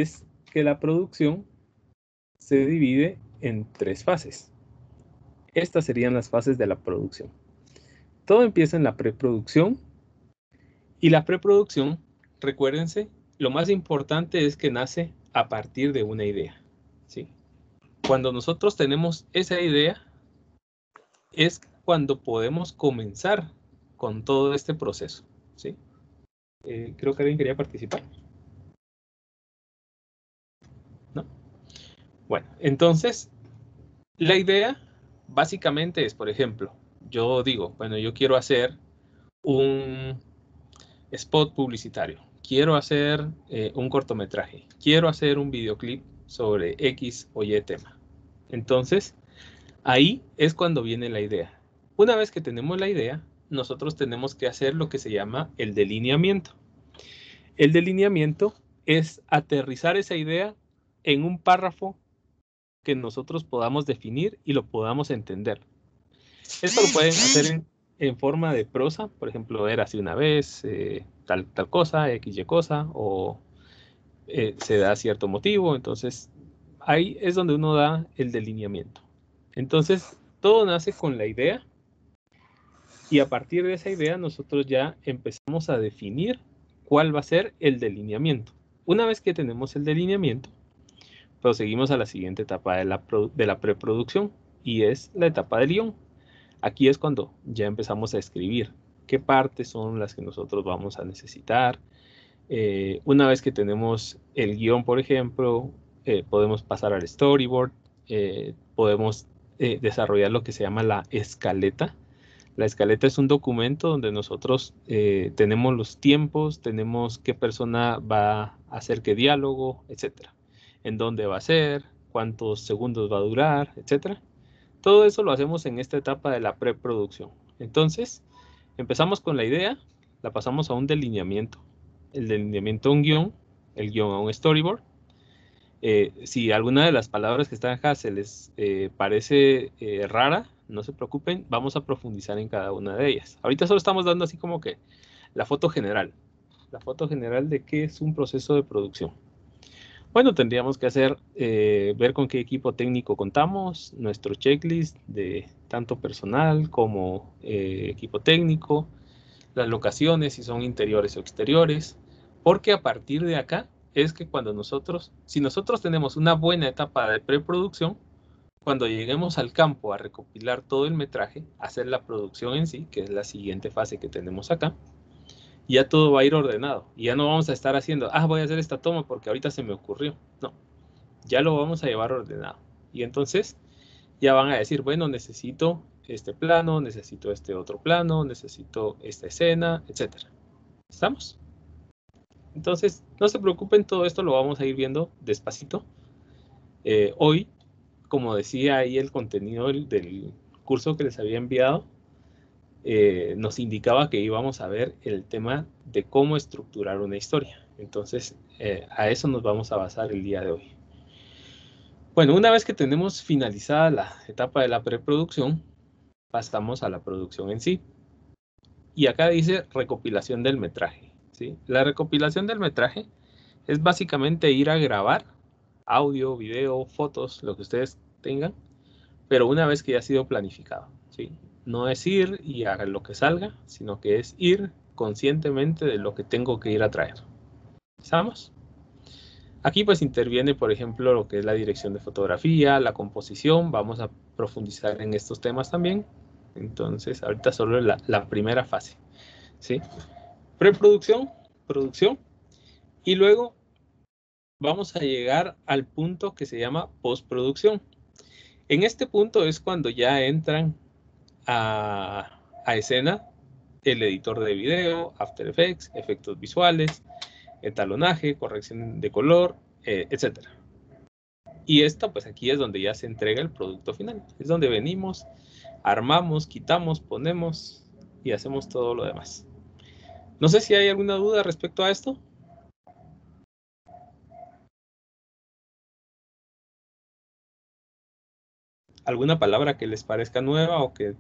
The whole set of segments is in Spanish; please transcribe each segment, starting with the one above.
es que la producción se divide en 3 fases. Estas serían las fases de la producción. Todo empieza en la preproducción. Y la preproducción, recuérdense, lo más importante es que nace a partir de una idea, ¿sí? Cuando nosotros tenemos esa idea, es cuando podemos comenzar con todo este proceso, ¿sí? Creo que alguien quería participar. ¿No? Bueno, entonces, la idea básicamente es, por ejemplo, yo digo, bueno, yo quiero hacer un spot publicitario, quiero hacer un cortometraje, quiero hacer un videoclip sobre X o Y tema. Entonces, ahí es cuando viene la idea. Una vez que tenemos la idea, nosotros tenemos que hacer lo que se llama el delineamiento. El delineamiento es aterrizar esa idea en un párrafo que nosotros podamos definir y lo podamos entender. Esto lo pueden hacer en forma de prosa, por ejemplo, era así una vez, tal cosa, X, Y cosa, o se da cierto motivo. Entonces, ahí es donde uno da el delineamiento. Entonces, todo nace con la idea y a partir de esa idea nosotros ya empezamos a definir cuál va a ser el delineamiento. Una vez que tenemos el delineamiento, proseguimos a la siguiente etapa de la preproducción y es la etapa del guión. Aquí es cuando ya empezamos a escribir qué partes son las que nosotros vamos a necesitar. Una vez que tenemos el guión, por ejemplo, podemos pasar al storyboard, podemos desarrollar lo que se llama la escaleta. La escaleta es un documento donde nosotros tenemos los tiempos, tenemos qué persona va a hacer qué diálogo, etcétera. En dónde va a ser, cuántos segundos va a durar, etcétera. Todo eso lo hacemos en esta etapa de la preproducción. Entonces, empezamos con la idea, la pasamos a un delineamiento. El delineamiento a un guión, el guión a un storyboard. Si alguna de las palabras que están acá se les parece rara, no se preocupen, vamos a profundizar en cada una de ellas. Ahorita solo estamos dando así como que la foto general de qué es un proceso de producción. Bueno, tendríamos que hacer, ver con qué equipo técnico contamos, nuestro checklist de tanto personal como equipo técnico, las locaciones, si son interiores o exteriores, porque a partir de acá es que si nosotros tenemos una buena etapa de preproducción, cuando lleguemos al campo a recopilar todo el metraje, hacer la producción en sí, que es la siguiente fase que tenemos acá, ya todo va a ir ordenado. Y ya no vamos a estar haciendo, voy a hacer esta toma porque ahorita se me ocurrió. No, ya lo vamos a llevar ordenado. Y entonces ya van a decir, bueno, necesito este plano, necesito este otro plano, necesito esta escena, etcétera. ¿Estamos? Entonces, no se preocupen, todo esto lo vamos a ir viendo despacito. Hoy, como decía ahí el contenido del curso que les había enviado, nos indicaba que íbamos a ver el tema de cómo estructurar una historia. Entonces, a eso nos vamos a basar el día de hoy. Bueno, una vez que tenemos finalizada la etapa de la preproducción, pasamos a la producción en sí. Y acá dice recopilación del metraje, ¿sí? La recopilación del metraje es básicamente ir a grabar audio, video, fotos, lo que ustedes tengan, pero una vez que ya ha sido planificado, ¿sí? No es ir y hacer lo que salga, sino que es ir conscientemente de lo que tengo que ir a traer. ¿Estamos? Aquí pues interviene, por ejemplo, lo que es la dirección de fotografía, la composición. Vamos a profundizar en estos temas también. Entonces, ahorita solo la primera fase, ¿sí? Preproducción, producción. Y luego vamos a llegar al punto que se llama postproducción. En este punto es cuando ya entran a escena el editor de video, After Effects, efectos visuales, etalonaje, corrección de color, etcétera. Y esta, pues aquí es donde ya se entrega el producto final. Es donde venimos, armamos, quitamos, ponemos y hacemos todo lo demás. No sé si hay alguna duda respecto a esto. ¿Alguna palabra que les parezca nueva o que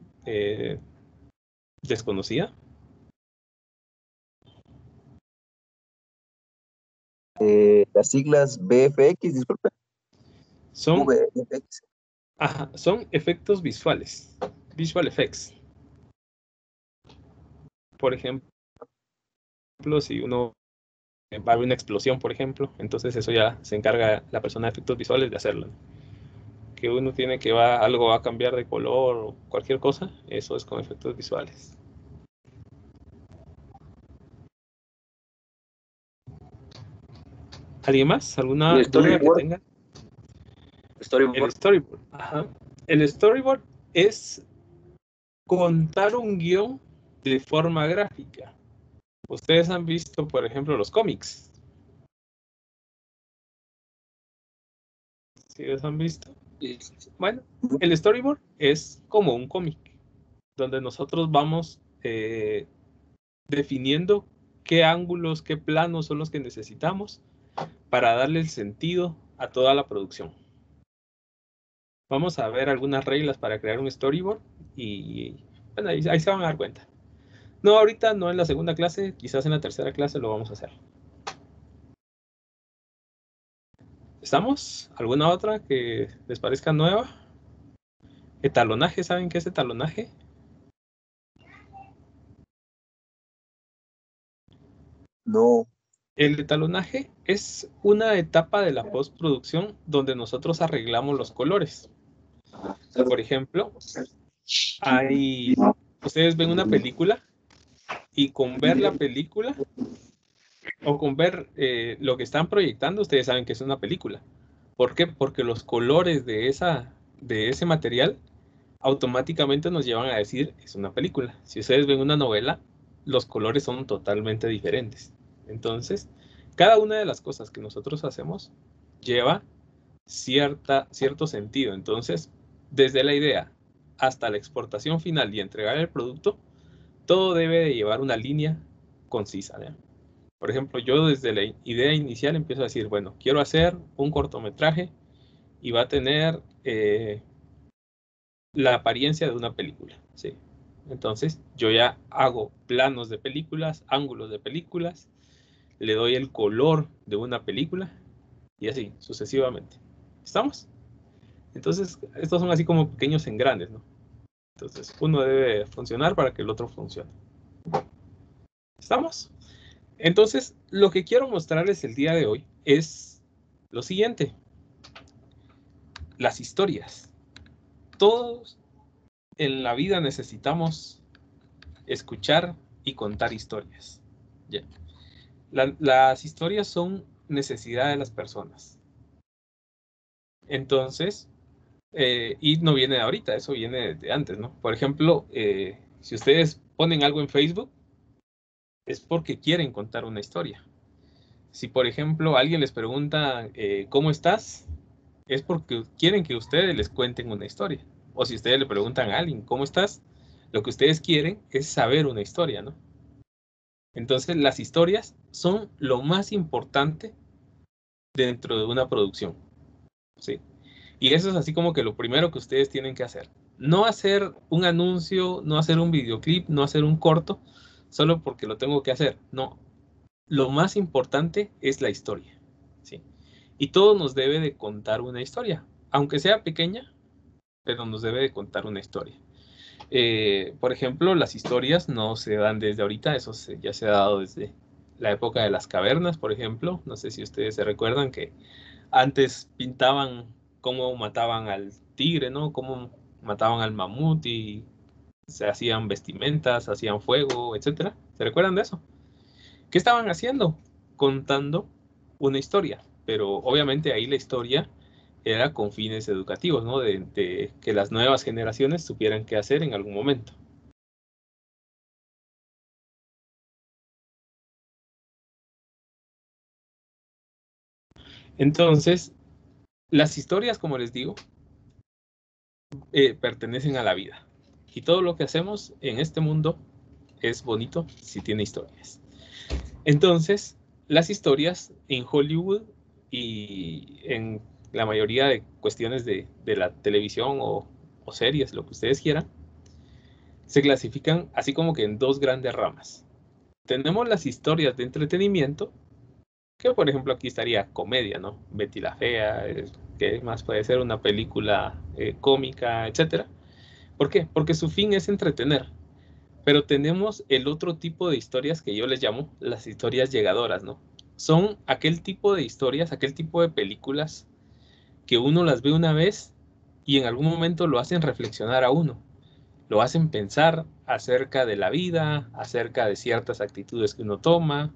desconocida? Las siglas VFX, disculpe. Son, VFX. ajá, son efectos visuales, visual effects. Por ejemplo, si uno va a haber una explosión, por ejemplo, entonces eso ya se encarga la persona de efectos visuales de hacerlo. Que uno tiene que algo va a cambiar de color o cualquier cosa, eso es con efectos visuales. ¿Alguien más? ¿Alguna duda que tenga? El storyboard. Ajá. El storyboard es contar un guión de forma gráfica. Ustedes han visto, por ejemplo, los cómics. ¿Sí los han visto? Bueno, el storyboard es como un cómic, donde nosotros vamos definiendo qué ángulos, qué planos son los que necesitamos para darle el sentido a toda la producción. Vamos a ver algunas reglas para crear un storyboard y bueno, ahí se van a dar cuenta. No ahorita, no en la segunda clase, quizás en la tercera clase lo vamos a hacer. ¿Estamos? ¿Alguna otra que les parezca nueva? Etalonaje, ¿saben qué es etalonaje? No. El etalonaje es una etapa de la postproducción donde nosotros arreglamos los colores. Por ejemplo, ustedes ven una película y con ver la película o con ver lo que están proyectando, ustedes saben que es una película. ¿Por qué? Porque los colores de ese material automáticamente nos llevan a decir es una película. Si ustedes ven una novela, los colores son totalmente diferentes. Entonces, cada una de las cosas que nosotros hacemos lleva cierto sentido. Entonces, desde la idea hasta la exportación final y entregar el producto, todo debe de llevar una línea concisa, ¿ya? Por ejemplo, yo desde la idea inicial empiezo a decir, bueno, quiero hacer un cortometraje y va a tener la apariencia de una película, ¿sí? Entonces, yo ya hago planos de películas, ángulos de películas, le doy el color de una película y así, sucesivamente. ¿Estamos? Entonces, estos son así como pequeños engranes, ¿no? Entonces, uno debe funcionar para que el otro funcione. ¿Estamos? Entonces, lo que quiero mostrarles el día de hoy es lo siguiente. Las historias. Todos en la vida necesitamos escuchar y contar historias. Yeah. Las historias son necesidad de las personas. Entonces, y no viene de ahorita, eso viene de antes, ¿no? Por ejemplo, si ustedes ponen algo en Facebook, es porque quieren contar una historia. Si, por ejemplo, alguien les pregunta, ¿cómo estás? Es porque quieren que ustedes les cuenten una historia. O si ustedes le preguntan a alguien, ¿cómo estás? Lo que ustedes quieren es saber una historia, ¿no? Entonces, las historias son lo más importante dentro de una producción, ¿sí? Y eso es así como que lo primero que ustedes tienen que hacer. No hacer un anuncio, no hacer un videoclip, no hacer un corto, solo porque lo tengo que hacer. No. Lo más importante es la historia, ¿sí? Y todo nos debe de contar una historia, aunque sea pequeña, pero nos debe de contar una historia. Por ejemplo, las historias no se dan desde ahorita, eso ya se ha dado desde la época de las cavernas, por ejemplo. No sé si ustedes se recuerdan que antes pintaban cómo mataban al tigre, ¿no? Cómo mataban al mamut y se hacían vestimentas, hacían fuego, etcétera. ¿Se recuerdan de eso? ¿Qué estaban haciendo? Contando una historia, pero obviamente ahí la historia era con fines educativos, ¿no? De que las nuevas generaciones supieran qué hacer en algún momento. Entonces, las historias, como les digo, pertenecen a la vida. Y todo lo que hacemos en este mundo es bonito si tiene historias. Entonces, las historias en Hollywood y en la mayoría de cuestiones de la televisión o series, lo que ustedes quieran, se clasifican así como que en dos grandes ramas. Tenemos las historias de entretenimiento Que por ejemplo aquí estaría comedia, ¿no? Betty la Fea, que más puede ser una película cómica, etcétera. ¿Por qué? Porque su fin es entretener. Pero tenemos el otro tipo de historias que yo les llamo las historias llegadoras, ¿no? Son aquel tipo de historias, aquel tipo de películas que uno las ve una vez y en algún momento lo hacen reflexionar a uno, lo hacen pensar acerca de la vida, acerca de ciertas actitudes que uno toma.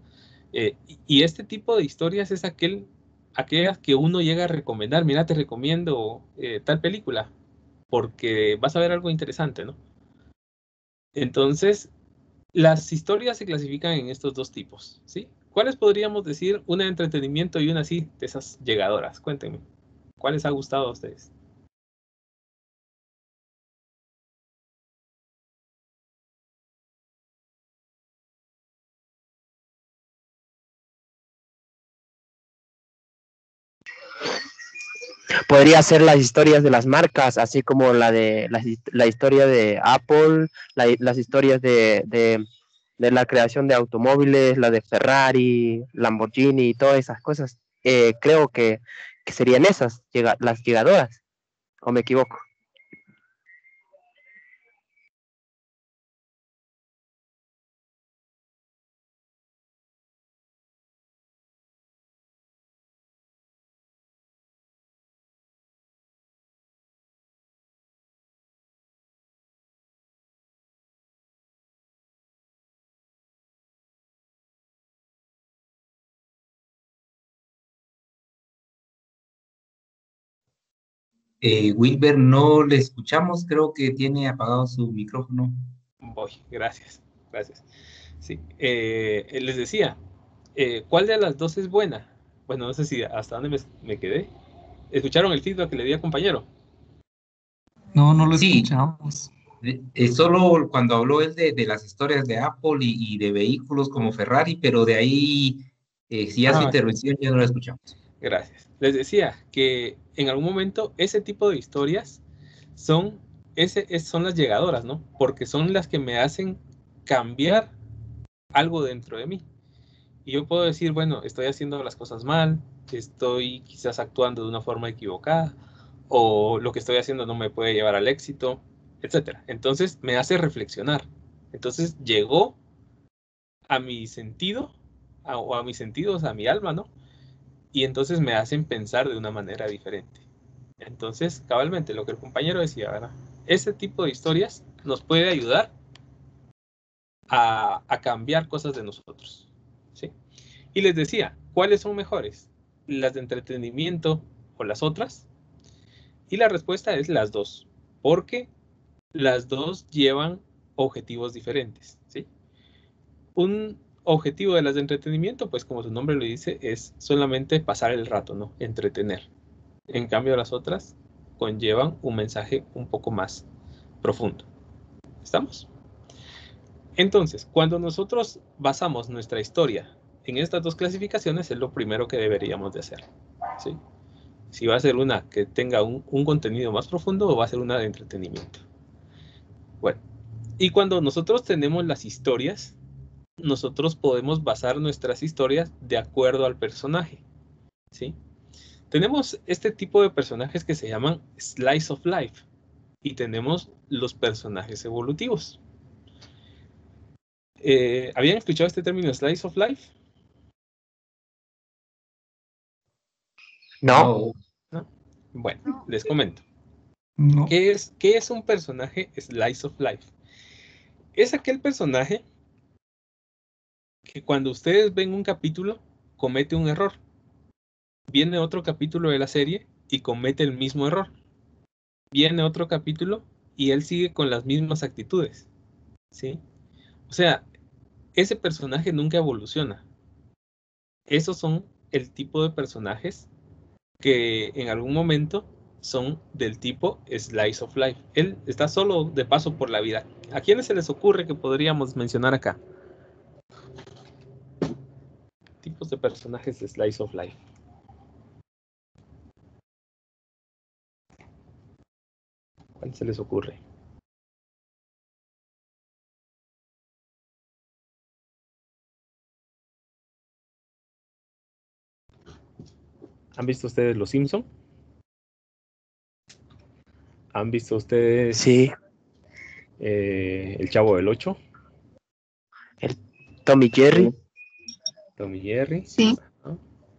Y este tipo de historias es aquellas que uno llega a recomendar. Mira, te recomiendo tal película porque vas a ver algo interesante, ¿no? Entonces, las historias se clasifican en estos dos tipos, ¿sí? ¿Cuáles podríamos decir? Una de entretenimiento y una así, de esas llegadoras. Cuéntenme, ¿cuáles ha gustado a ustedes? Podría ser las historias de las marcas, así como la historia de Apple, las historias de la creación de automóviles, la de Ferrari, Lamborghini y todas esas cosas. Creo que serían esas, las llegadoras, o me equivoco. Wilber, no le escuchamos, creo que tiene apagado su micrófono. Voy, gracias, gracias. Sí, les decía, ¿cuál de las dos es buena? Bueno, no sé si hasta dónde me quedé. ¿Escucharon el feedback que le di al compañero? No, no lo Sí, escuchamos. solo cuando habló él de las historias de Apple y de vehículos como Ferrari, pero de ahí, si ya su Ah, intervención ya no la escuchamos. gracias. Les decía que en algún momento ese tipo de historias son, son las llegadoras, ¿no? Porque son las que me hacen cambiar algo dentro de mí. Y yo puedo decir, bueno, estoy haciendo las cosas mal, estoy quizás actuando de una forma equivocada, o lo que estoy haciendo no me puede llevar al éxito, etcétera. Entonces me hace reflexionar. Entonces llegó a mi sentido, o a mis sentidos, a mi alma, ¿no? Y entonces me hacen pensar de una manera diferente. Entonces, cabalmente, lo que el compañero decía, ¿verdad? Ese tipo de historias nos puede ayudar a cambiar cosas de nosotros, ¿sí? Y les decía, ¿cuáles son mejores? ¿Las de entretenimiento o las otras? Y la respuesta es las dos, porque las dos llevan objetivos diferentes, ¿sí? Un objetivo de las de entretenimiento, pues como su nombre lo dice, es solamente pasar el rato, ¿no? Entretener. En cambio, las otras conllevan un mensaje un poco más profundo. ¿Estamos? Entonces, cuando nosotros basamos nuestra historia en estas dos clasificaciones, es lo primero que deberíamos de hacer, ¿sí? Si va a ser una que tenga un contenido más profundo o va a ser una de entretenimiento. Bueno, y cuando nosotros tenemos las historias, nosotros podemos basar nuestras historias de acuerdo al personaje, ¿sí? Tenemos este tipo de personajes que se llaman Slice of Life y tenemos los personajes evolutivos. ¿Habían escuchado este término Slice of Life? No, No, ¿No? Bueno, les comento. No. ¿Qué es un personaje Slice of Life? Es aquel personaje que cuando ustedes ven un capítulo comete un error. Viene otro capítulo de la serie y comete el mismo error. Viene otro capítulo y él sigue con las mismas actitudes, ¿sí? O sea, ese personaje nunca evoluciona. Esos son el tipo de personajes que en algún momento son del tipo Slice of Life. Él está solo de paso por la vida. ¿A quiénes se les ocurre que podríamos mencionar acá? Tipos de personajes de Slice of Life. ¿Cuál se les ocurre? ¿Han visto ustedes Los Simpson? ¿Han visto ustedes Sí, El Chavo del Ocho? Tommy Jerry. Tom y Jerry. Sí. Ajá.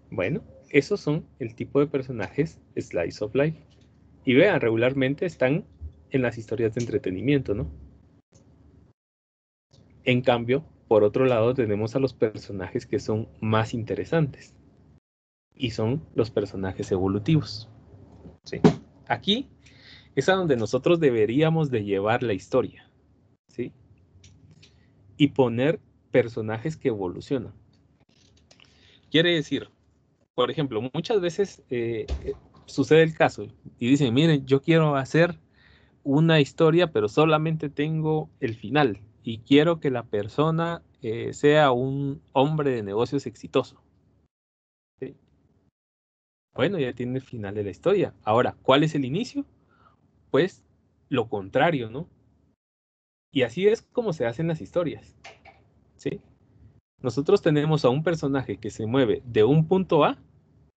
Bueno, esos son el tipo de personajes Slice of Life. Y vean, regularmente están en las historias de entretenimiento, ¿no? En cambio, por otro lado, tenemos a los personajes que son más interesantes. Y son los personajes evolutivos. ¿Sí? Aquí es a donde nosotros deberíamos de llevar la historia. ¿Sí? Y poner personajes que evolucionan. Quiere decir, por ejemplo, muchas veces sucede el caso y dicen, miren, yo quiero hacer una historia, pero solamente tengo el final y quiero que la persona sea un hombre de negocios exitoso. ¿Sí? Bueno, ya tiene el final de la historia. Ahora, ¿cuál es el inicio? Pues lo contrario, ¿no? Y así es como se hacen las historias. ¿Sí? Nosotros tenemos a un personaje que se mueve de un punto A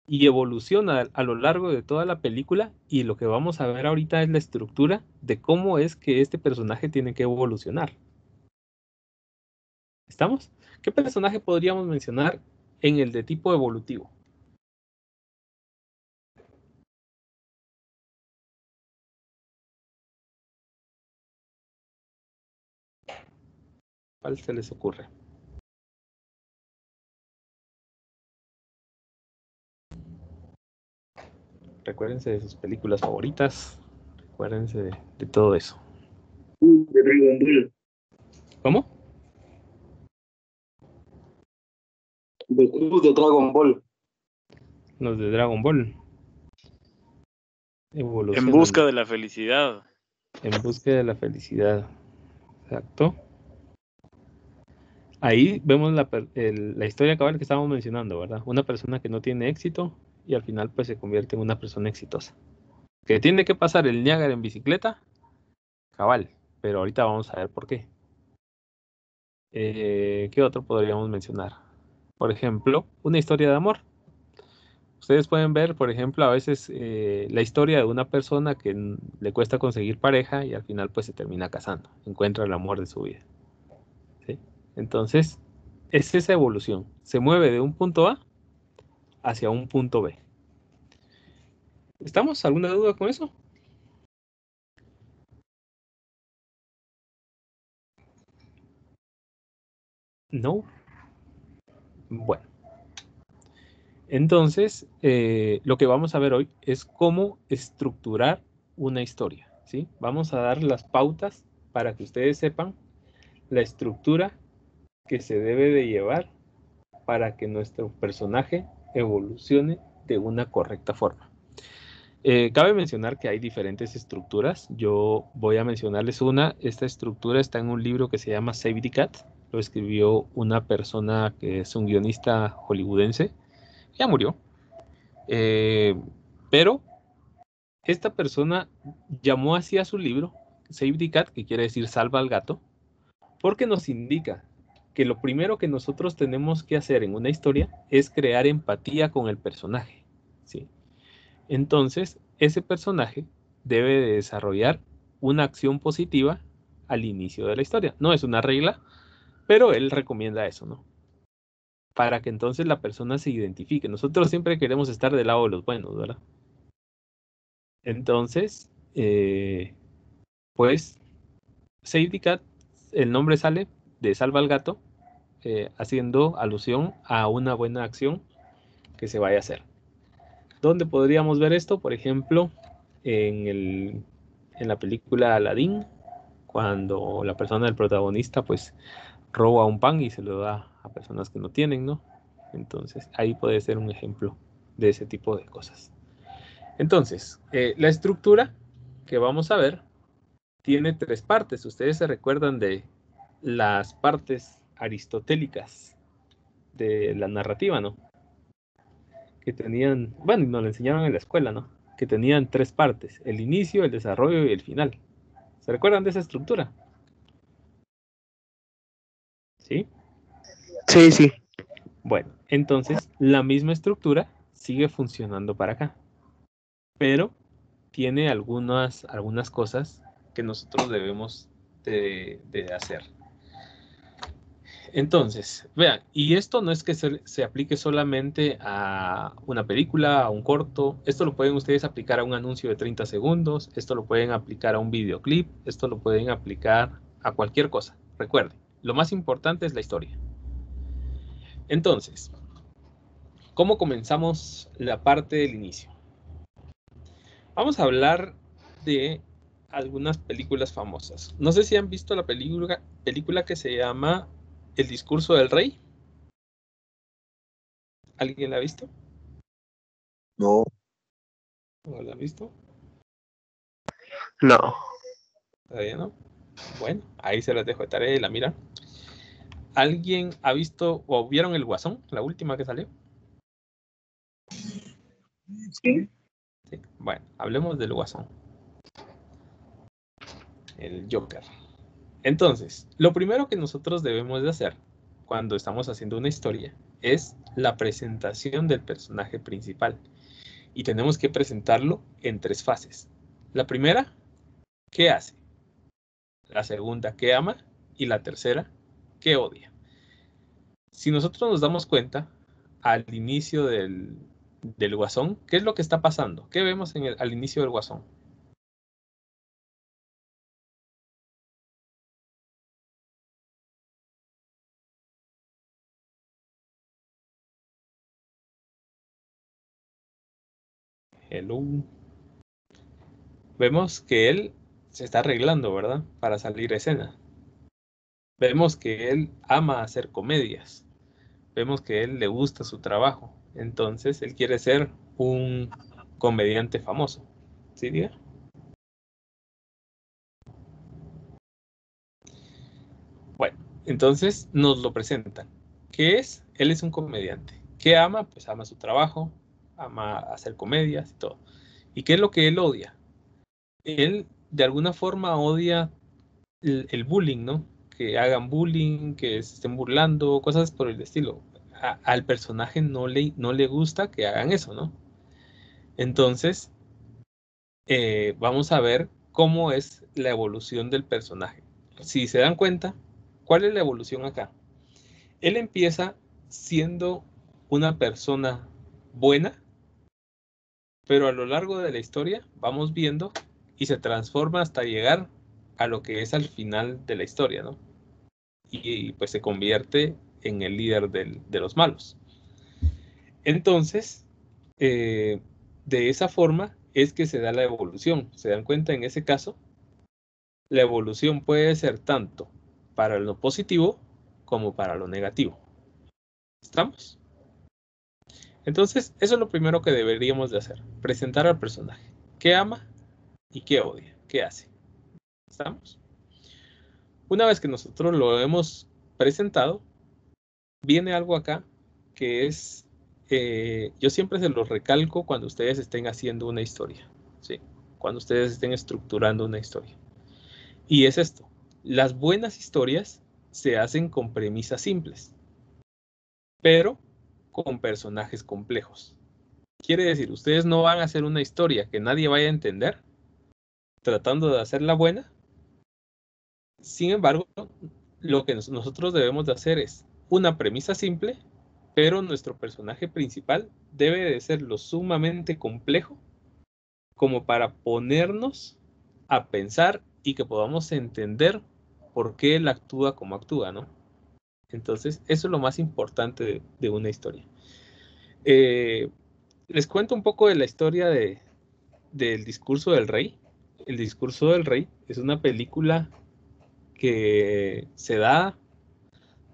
y evoluciona a lo largo de toda la película, y lo que vamos a ver ahorita es la estructura de cómo es que este personaje tiene que evolucionar. ¿Estamos? ¿Qué personaje podríamos mencionar en el de tipo evolutivo? ¿Cuál se les ocurre? Recuérdense de sus películas favoritas. Recuérdense de todo eso. De Dragon Ball. ¿Cómo? Goku de Dragon Ball. Los de Dragon Ball. En Evolucionan. busca de la felicidad. En busca de la felicidad. Exacto. Ahí vemos la historia cabal que estábamos mencionando, ¿verdad? Una persona que no tiene éxito y al final pues se convierte en una persona exitosa. Que tiene que pasar el Niágara en bicicleta, cabal, pero ahorita vamos a ver por qué. ¿Qué otro podríamos mencionar? Por ejemplo, una historia de amor. Ustedes pueden ver, por ejemplo, a veces la historia de una persona que le cuesta conseguir pareja y al final pues se termina casando, encuentra el amor de su vida. ¿Sí? Entonces, es esa evolución. Se mueve de un punto A hacia un punto B. ¿Estamos? ¿Alguna duda con eso? No. Bueno. Entonces, lo que vamos a ver hoy es cómo estructurar una historia, ¿sí? Vamos a dar las pautas para que ustedes sepan la estructura que se debe de llevar para que nuestro personaje evolucione de una correcta forma. Cabe mencionar que hay diferentes estructuras. Yo voy a mencionarles una. Esta estructura está en un libro que se llama Save the Cat. Lo escribió una persona que es un guionista hollywoodense. Ya murió. Pero esta persona llamó así a su libro Save the Cat, que quiere decir salva al gato, porque nos indica que lo primero que nosotros tenemos que hacer en una historia es crear empatía con el personaje, ¿sí? Entonces, ese personaje debe de desarrollar una acción positiva al inicio de la historia. No es una regla, pero él recomienda eso, ¿no? Para que entonces la persona se identifique. Nosotros siempre queremos estar del lado de los buenos, ¿verdad? Entonces, pues, Save the Cat, el nombre sale de Salva al Gato, haciendo alusión a una buena acción que se vaya a hacer. ¿Dónde podríamos ver esto? Por ejemplo, en la película Aladdin, cuando la persona del protagonista pues roba un pan y se lo da a personas que no tienen, ¿no? Entonces ahí puede ser un ejemplo de ese tipo de cosas. Entonces, la estructura que vamos a ver tiene tres partes. Ustedes se recuerdan de las partes aristotélicas de la narrativa, ¿no? Que tenían, bueno, nos lo enseñaron en la escuela, ¿no? Que tenían tres partes: el inicio, el desarrollo y el final. ¿Se recuerdan de esa estructura? ¿Sí? Sí, sí. Bueno, entonces la misma estructura sigue funcionando para acá. Pero tiene algunas cosas que nosotros debemos de hacer. Entonces, vean, y esto no es que se aplique solamente a una película, a un corto, esto lo pueden ustedes aplicar a un anuncio de 30 segundos, esto lo pueden aplicar a un videoclip, esto lo pueden aplicar a cualquier cosa. Recuerden, lo más importante es la historia. Entonces, ¿cómo comenzamos la parte del inicio? Vamos a hablar de algunas películas famosas. No sé si han visto la película que se llama El discurso del rey. ¿Alguien la ha visto? No. ¿No la han visto? No. ¿Todavía no? Bueno, ahí se las dejo de tarea y la miran. ¿Alguien ha visto o vieron El Guasón, la última que salió? Sí. Sí. Bueno, hablemos del Guasón. El Joker. Entonces, lo primero que nosotros debemos de hacer cuando estamos haciendo una historia es la presentación del personaje principal. Y tenemos que presentarlo en 3 fases. La primera, ¿qué hace? La segunda, ¿qué ama? Y la tercera, ¿qué odia? Si nosotros nos damos cuenta, al inicio del Guasón, ¿qué es lo que está pasando? ¿Qué vemos al inicio del Guasón? Hello. Vemos que él se está arreglando, ¿verdad? Para salir a escena. Vemos que él ama hacer comedias. Vemos que a él le gusta su trabajo. Entonces, él quiere ser un comediante famoso. ¿Sí, diga? Bueno, entonces nos lo presentan. ¿Qué es? Él es un comediante. ¿Qué ama? Pues ama su trabajo, ama hacer comedias y todo. ¿Y qué es lo que él odia? Él de alguna forma odia el bullying, ¿no? Que hagan bullying, que se estén burlando, cosas por el estilo. Al personaje no le gusta que hagan eso, ¿no? Entonces, vamos a ver cómo es la evolución del personaje. Si se dan cuenta, ¿cuál es la evolución acá? Él empieza siendo una persona buena, pero a lo largo de la historia vamos viendo y se transforma hasta llegar a lo que es al final de la historia, ¿no? Y pues se convierte en el líder de los malos. Entonces, de esa forma es que se da la evolución. ¿Se dan cuenta? En ese caso, la evolución puede ser tanto para lo positivo como para lo negativo. ¿Estamos? Entonces, eso es lo primero que deberíamos de hacer. Presentar al personaje. ¿Qué ama y qué odia? ¿Qué hace? ¿Estamos? Una vez que nosotros lo hemos presentado, viene algo acá que es, yo siempre se los recalco cuando ustedes estén haciendo una historia, ¿sí? Cuando ustedes estén estructurando una historia. Y es esto, las buenas historias se hacen con premisas simples, pero con personajes complejos. Quiere decir, ustedes no van a hacer una historia que nadie vaya a entender, tratando de hacerla buena. Sin embargo, lo que nosotros debemos de hacer es una premisa simple, pero nuestro personaje principal debe de ser lo sumamente complejo como para ponernos a pensar y que podamos entender por qué él actúa como actúa, ¿no? Entonces, eso es lo más importante de una historia. Les cuento un poco de la historia del discurso del rey. El discurso del rey es una película que se da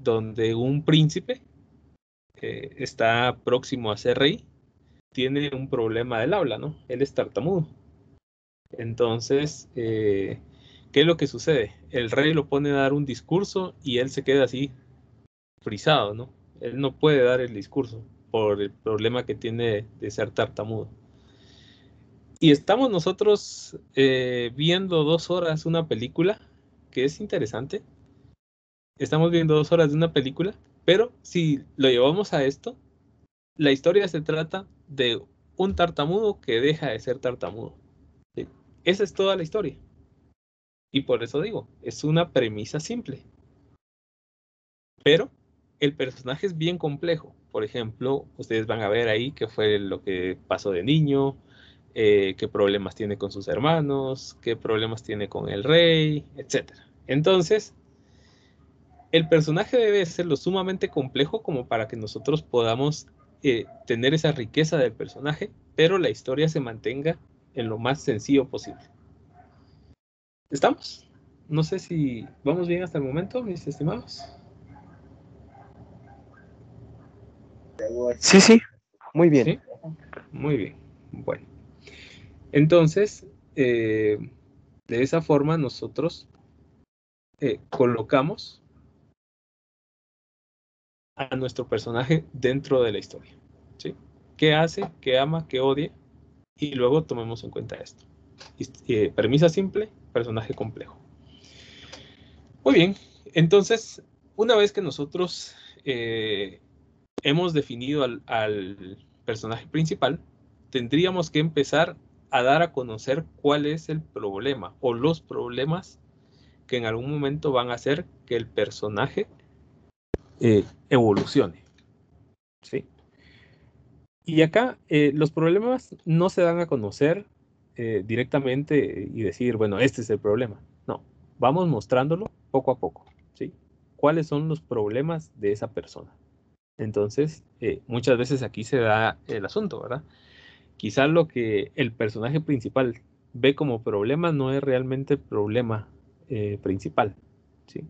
donde un príncipe está próximo a ser rey, tiene un problema del habla, ¿no? Él es tartamudo. Entonces, ¿qué es lo que sucede? El rey lo pone a dar un discurso y él se queda así, frisado, ¿no? Él no puede dar el discurso por el problema que tiene de ser tartamudo. Y estamos nosotros viendo 2 horas una película que es interesante. Estamos viendo 2 horas de una película, pero si lo llevamos a esto, la historia se trata de un tartamudo que deja de ser tartamudo. ¿Sí? Esa es toda la historia. Y por eso digo, es una premisa simple. Pero el personaje es bien complejo. Por ejemplo, ustedes van a ver ahí qué fue lo que pasó de niño, qué problemas tiene con sus hermanos, qué problemas tiene con el rey, etc. Entonces, el personaje debe ser lo sumamente complejo como para que nosotros podamos tener esa riqueza del personaje, pero la historia se mantenga en lo más sencillo posible. ¿Estamos? No sé si vamos bien hasta el momento, mis estimados. Sí, sí, muy bien. ¿Sí? Muy bien. Bueno. Entonces, de esa forma nosotros colocamos a nuestro personaje dentro de la historia. ¿Sí? ¿Qué hace? ¿Qué ama? ¿Qué odia? Y luego tomemos en cuenta esto. Premisa simple, personaje complejo. Muy bien, entonces, una vez que nosotros hemos definido al personaje principal, tendríamos que empezar a dar a conocer cuál es el problema o los problemas que en algún momento van a hacer que el personaje evolucione. ¿Sí? Y acá los problemas no se dan a conocer directamente y decir, bueno, este es el problema. No, vamos mostrándolo poco a poco. ¿Sí? ¿Cuáles son los problemas de esa persona? Entonces, muchas veces aquí se da el asunto, ¿verdad? Quizás lo que el personaje principal ve como problema no es realmente el problema principal. ¿Sí?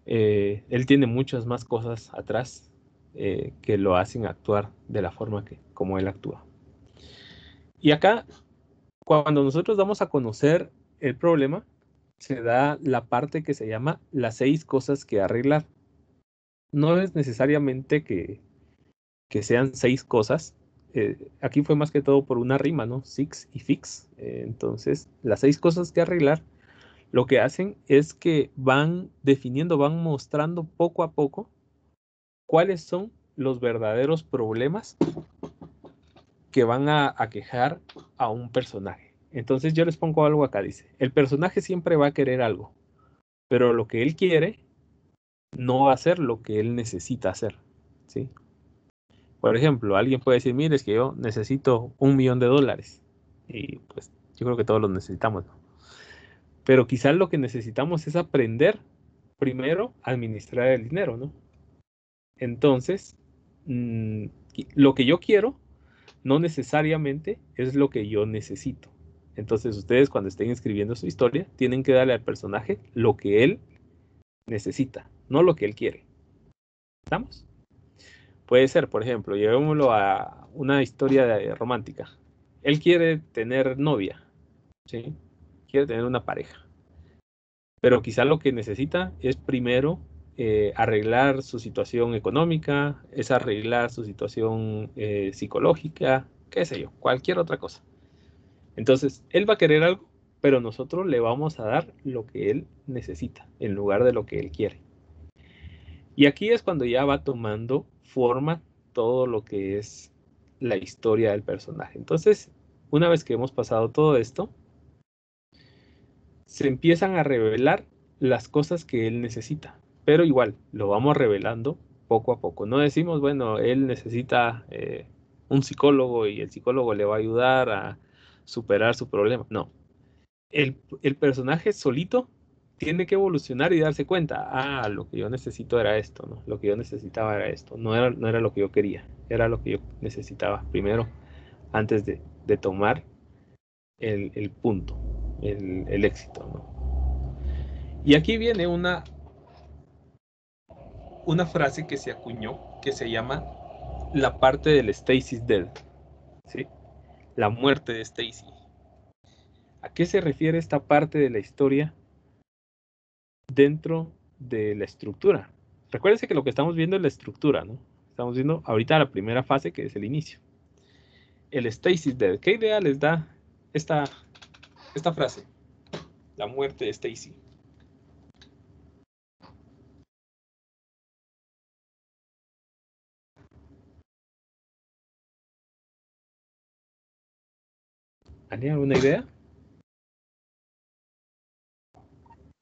Él tiene muchas más cosas atrás que lo hacen actuar de la forma que como él actúa. Y acá, cuando nosotros damos a conocer el problema, se da la parte que se llama las 6 cosas que arreglar. No es necesariamente que sean 6 cosas. Aquí fue más que todo por una rima, ¿no? Six y fix. Entonces, las 6 cosas que arreglar, lo que hacen es que van definiendo, van mostrando poco a poco cuáles son los verdaderos problemas que van a aquejar a un personaje. Entonces yo les pongo algo acá, dice, el personaje siempre va a querer algo, pero lo que él quiere no va a ser lo que él necesita hacer, ¿sí? Por ejemplo, alguien puede decir, mire, es que yo necesito $1.000.000 y pues yo creo que todos lo necesitamos, ¿no? Pero quizás lo que necesitamos es aprender primero a administrar el dinero, ¿no? Entonces, lo que yo quiero no necesariamente es lo que yo necesito. Entonces ustedes cuando estén escribiendo su historia tienen que darle al personaje lo que él necesita, no lo que él quiere. ¿Estamos? Puede ser, por ejemplo, llevémoslo a una historia romántica. Él quiere tener novia, ¿sí? Quiere tener una pareja. Pero quizá lo que necesita es primero arreglar su situación económica, es arreglar su situación psicológica, qué sé yo, cualquier otra cosa. Entonces, él va a querer algo, pero nosotros le vamos a dar lo que él necesita en lugar de lo que él quiere. Y aquí es cuando ya va tomando forma todo lo que es la historia del personaje. Entonces, una vez que hemos pasado todo esto, se empiezan a revelar las cosas que él necesita. Pero igual, lo vamos revelando poco a poco. No decimos, bueno, él necesita un psicólogo y el psicólogo le va a ayudar a superar su problema. No, el personaje solito tiene que evolucionar y darse cuenta, lo que yo necesito era esto, ¿no? Lo que yo necesitaba era esto, no era lo que yo quería, era lo que yo necesitaba primero, antes de tomar el punto, el éxito, ¿no? Y aquí viene una frase que se acuñó, que se llama la parte del Stacy's Death, ¿sí? La muerte de Stacy. ¿A qué se refiere esta parte de la historia dentro de la estructura? Recuérdense que lo que estamos viendo es la estructura, ¿no? Estamos viendo ahorita la primera fase, que es el inicio. El Stacy's Death. ¿Qué idea les da esta frase? La muerte de Stacy. ¿Alguien alguna idea?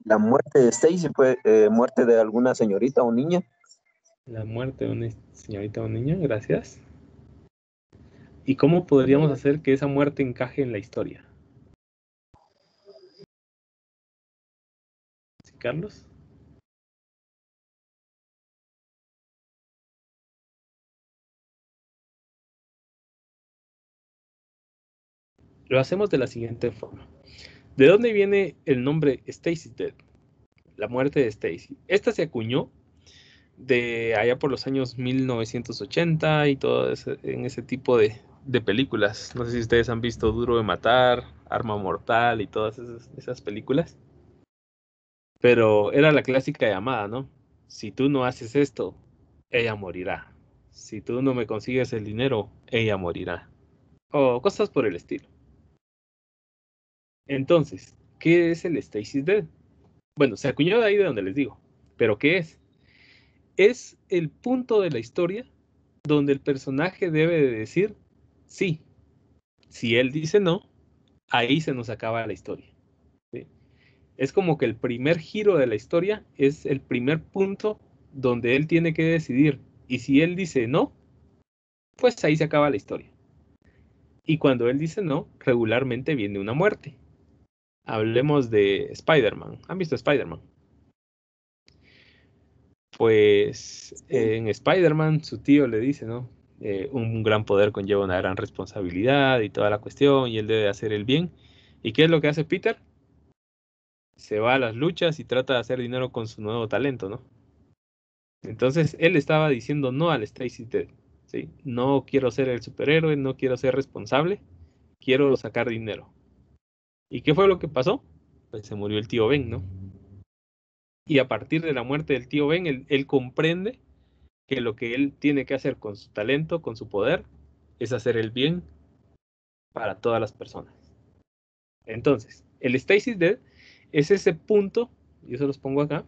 La muerte de Stacy fue muerte de alguna señorita o niña. La muerte de una señorita o un niño, gracias. ¿Y cómo podríamos hacer que esa muerte encaje en la historia? ¿Sí, Carlos? Lo hacemos de la siguiente forma. ¿De dónde viene el nombre Stacy's Death? La muerte de Stacy. Esta se acuñó de allá por los años 1980 y todo en ese tipo de películas. No sé si ustedes han visto Duro de Matar, Arma Mortal y todas esas películas. Pero era la clásica llamada, ¿no? Si tú no haces esto, ella morirá. Si tú no me consigues el dinero, ella morirá. O cosas por el estilo. Entonces, ¿qué es el Stacy's Death? Bueno, se acuñó de ahí de donde les digo. ¿Pero qué es? Es el punto de la historia donde el personaje debe de decir sí. Si él dice no, ahí se nos acaba la historia. ¿Sí? Es como que el primer giro de la historia es el primer punto donde él tiene que decidir. Y si él dice no, pues ahí se acaba la historia. Y cuando él dice no, regularmente viene una muerte. Hablemos de Spider-Man. ¿Han visto Spider-Man? Pues en Spider-Man su tío le dice, ¿no? Un gran poder conlleva una gran responsabilidad y toda la cuestión, y él debe hacer el bien. ¿Y qué es lo que hace Peter? Se va a las luchas y trata de hacer dinero con su nuevo talento, ¿no? Entonces él estaba diciendo no al Stacy Dead, ¿sí? No quiero ser el superhéroe, no quiero ser responsable, quiero sacar dinero. ¿Y qué fue lo que pasó? Pues se murió el tío Ben, ¿no? Y a partir de la muerte del tío Ben, él comprende que lo que él tiene que hacer con su talento, con su poder, es hacer el bien para todas las personas. Entonces, el Stacy's Dead es ese punto, yo se los pongo acá,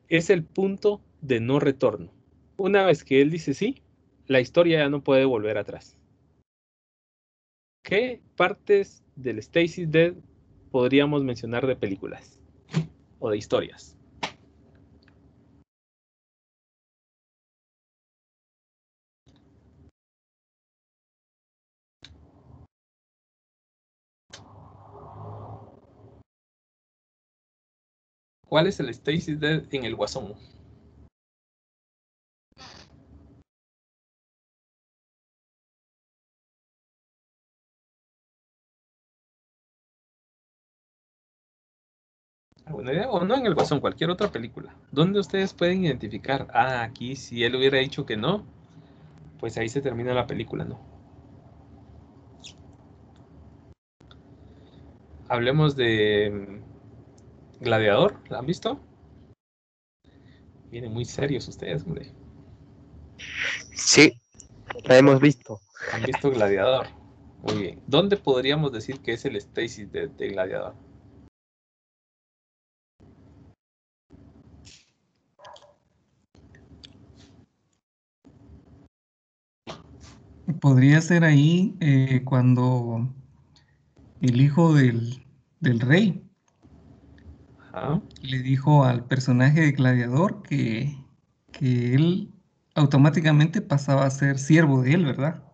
es el punto de no retorno. Una vez que él dice sí, la historia ya no puede volver atrás. ¿Qué partes del Stacy's Dead podríamos mencionar de películas o de historias? ¿Cuál es el Stacy's Dead en el Guasón? ¿Alguna idea? O no en el Guasón, cualquier otra película. ¿Dónde ustedes pueden identificar? Ah, aquí si él hubiera dicho que no, pues ahí se termina la película, ¿no? Hablemos de Gladiador, ¿la han visto? Vienen muy serios ustedes, hombre. Sí, la hemos visto. ¿Han visto Gladiador? Muy bien. ¿Dónde podríamos decir que es el Stacy de Gladiador? Podría ser ahí cuando el hijo del rey Ajá. le dijo al personaje de Gladiador que él automáticamente pasaba a ser siervo de él, ¿verdad?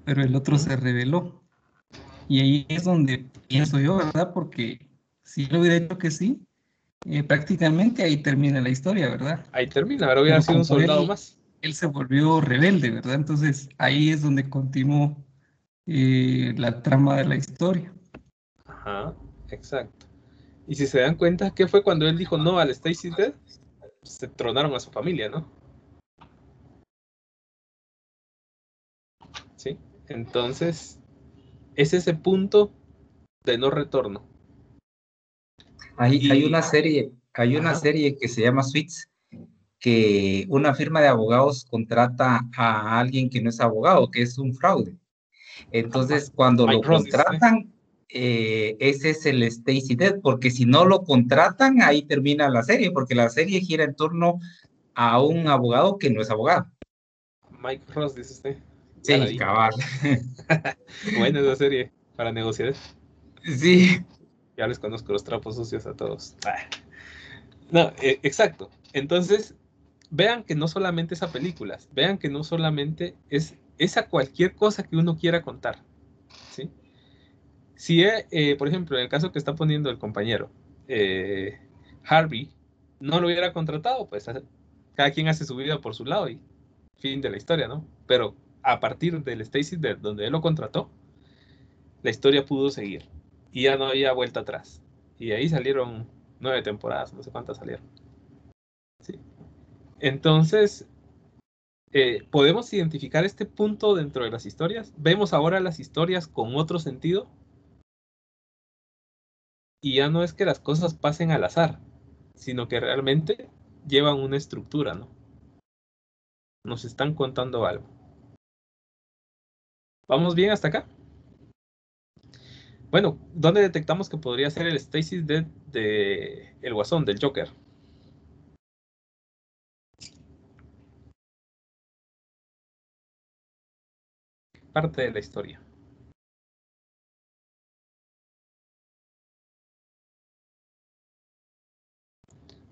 Pero el otro se rebeló. Y ahí es donde pienso yo, ¿verdad? Porque si él hubiera dicho que sí, prácticamente ahí termina la historia, ¿verdad? Ahí termina, ahora hubiera Pero sido un como soldado más. él se volvió rebelde, ¿verdad? Entonces ahí es donde continuó la trama de la historia. Ajá, exacto. Y si se dan cuenta, ¿qué fue cuando él dijo no al Stacy Dead? Se tronaron a su familia, ¿no? ¿Sí? Entonces, es ese punto de no retorno. Hay Y, hay una ajá, serie que se llama Suits, que una firma de abogados contrata a alguien que no es abogado, que es un fraude. Entonces, cuando Mike lo Ross, dice usted. contratan, ese es el Stacy Dead, porque si no lo contratan, ahí termina la serie, porque la serie gira en torno a un abogado que no es abogado. Mike Ross, dice usted. Ya la Sí, vi. cabal. Buena esa serie para negociar. Sí. Ya les conozco los trapos sucios a todos. No, exacto. Entonces, vean que no solamente es a películas, vean que no solamente es a cualquier cosa que uno quiera contar, ¿sí? Si, por ejemplo, en el caso que está poniendo el compañero, Harvey no lo hubiera contratado, pues cada quien hace su vida por su lado y fin de la historia, ¿no? Pero a partir del Stacy, de donde él lo contrató, la historia pudo seguir y ya no había vuelta atrás. Y ahí salieron 9 temporadas, no sé cuántas salieron. ¿Sí? Entonces, podemos identificar este punto dentro de las historias. Vemos ahora las historias con otro sentido y ya no es que las cosas pasen al azar, sino que realmente llevan una estructura, ¿no? Nos están contando algo. ¿Vamos bien hasta acá? Bueno, ¿dónde detectamos que podría ser el stasis de el Guasón, del Joker? Parte de la historia.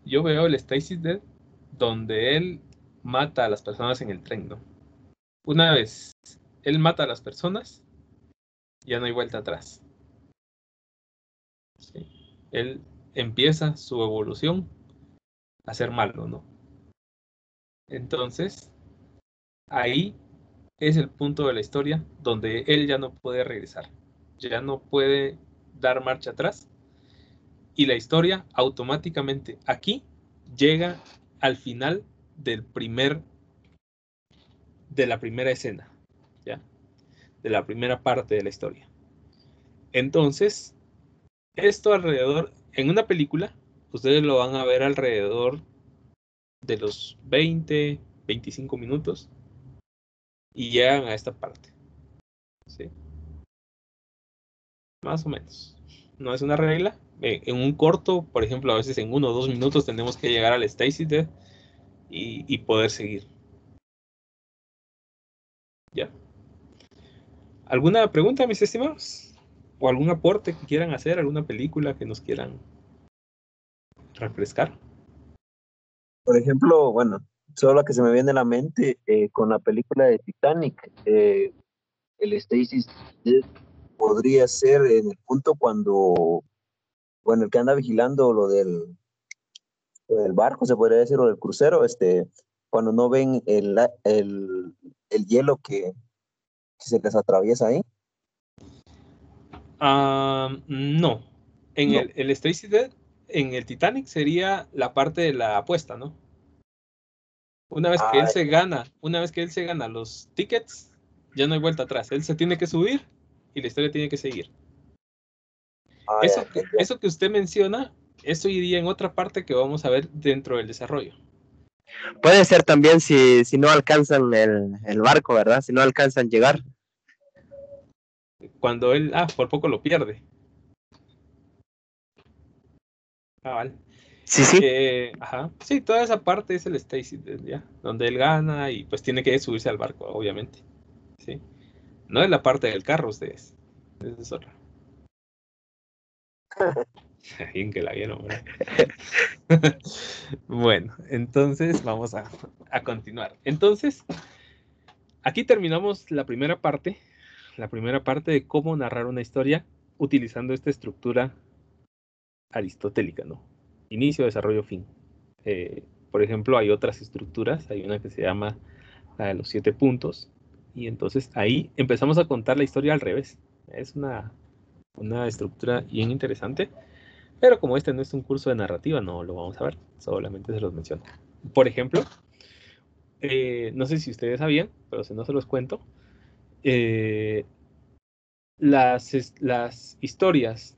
Yo veo el stasis donde él mata a las personas en el tren, ¿no? Una vez él mata a las personas, ya no hay vuelta atrás. ¿Sí? Él empieza su evolución a ser malo, ¿no? Entonces, ahí es el punto de la historia donde él ya no puede regresar, ya no puede dar marcha atrás y la historia automáticamente aquí llega al final de la primera escena, ¿ya? De la primera parte de la historia. Entonces, esto alrededor, en una película, ustedes lo van a ver alrededor de los 20, 25 minutos y llegan a esta parte, ¿sí? Más o menos. No es una regla. En un corto, por ejemplo, a veces en 1 o 2 minutos tenemos que llegar al Stacy y poder seguir. ¿Ya? ¿Alguna pregunta, mis estimados? ¿O algún aporte que quieran hacer? ¿Alguna película que nos quieran refrescar? Por ejemplo, bueno, solo la que se me viene a la mente con la película de Titanic, el Stacy podría ser en el punto cuando, bueno, el que anda vigilando lo del barco, se podría decir, o del crucero, cuando no ven el hielo que se les atraviesa ahí. No. En No. el Stacy Dead, en el Titanic sería la parte de la apuesta, ¿no? Una vez que él Ah, se gana, una vez que él se gana los tickets, ya no hay vuelta atrás. Él se tiene que subir y la historia tiene que seguir. ya, Eso que usted menciona, eso iría en otra parte que vamos a ver dentro del desarrollo. Puede ser también si no alcanzan el barco, ¿verdad? Si no alcanzan llegar. Cuando él, por poco lo pierde. Vale. Sí, sí. Ajá. Sí, toda esa parte es el Stacy, ¿ya? Donde él gana y pues tiene que subirse al barco, obviamente. ¿Sí? No es la parte del carro, ustedes. Esa es otra. Bien que la vieron, ¿verdad? Bueno, entonces vamos a continuar. Entonces, aquí terminamos la primera parte de cómo narrar una historia utilizando esta estructura aristotélica, ¿no? Inicio, desarrollo, fin. Por ejemplo, hay otras estructuras, hay una que se llama la de los 7 puntos, y entonces ahí empezamos a contar la historia al revés. Es una estructura bien interesante, pero como este no es un curso de narrativa, no lo vamos a ver, solamente se los menciono. Por ejemplo, no sé si ustedes sabían, pero si no se los cuento, las historias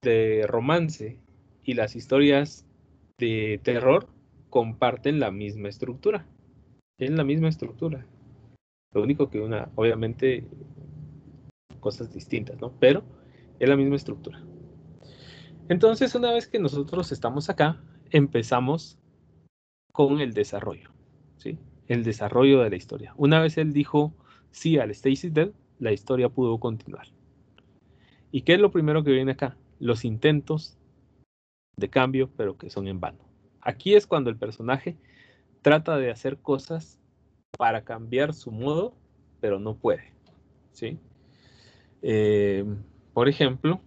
de romance y las historias de terror comparten la misma estructura. Es la misma estructura. Lo único que obviamente, cosas distintas, ¿no? Pero es la misma estructura. Entonces, una vez que nosotros estamos acá, empezamos con el desarrollo, ¿sí? El desarrollo de la historia. Una vez él dijo, sí al Stay is Dead, la historia pudo continuar. ¿Y qué es lo primero que viene acá? Los intentos de cambio, pero que son en vano. Aquí es cuando el personaje trata de hacer cosas para cambiar su modo, pero no puede, ¿sí? Por ejemplo,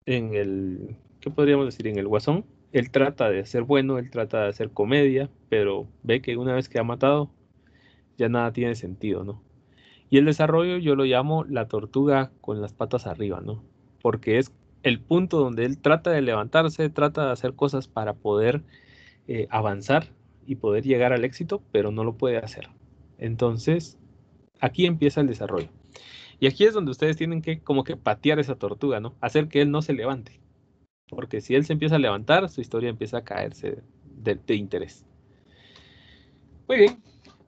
¿qué podríamos decir? En el Guasón, él trata de ser bueno, él trata de hacer comedia, pero ve que una vez que ha matado, ya nada tiene sentido, ¿no? Y el desarrollo yo lo llamo la tortuga con las patas arriba, ¿no? Porque es el punto donde él trata de levantarse, trata de hacer cosas para poder avanzar y poder llegar al éxito, pero no lo puede hacer. Entonces, aquí empieza el desarrollo. Y aquí es donde ustedes tienen que como que patear esa tortuga, ¿no? Hacer que él no se levante. Porque si él se empieza a levantar, su historia empieza a caerse de interés. Muy bien.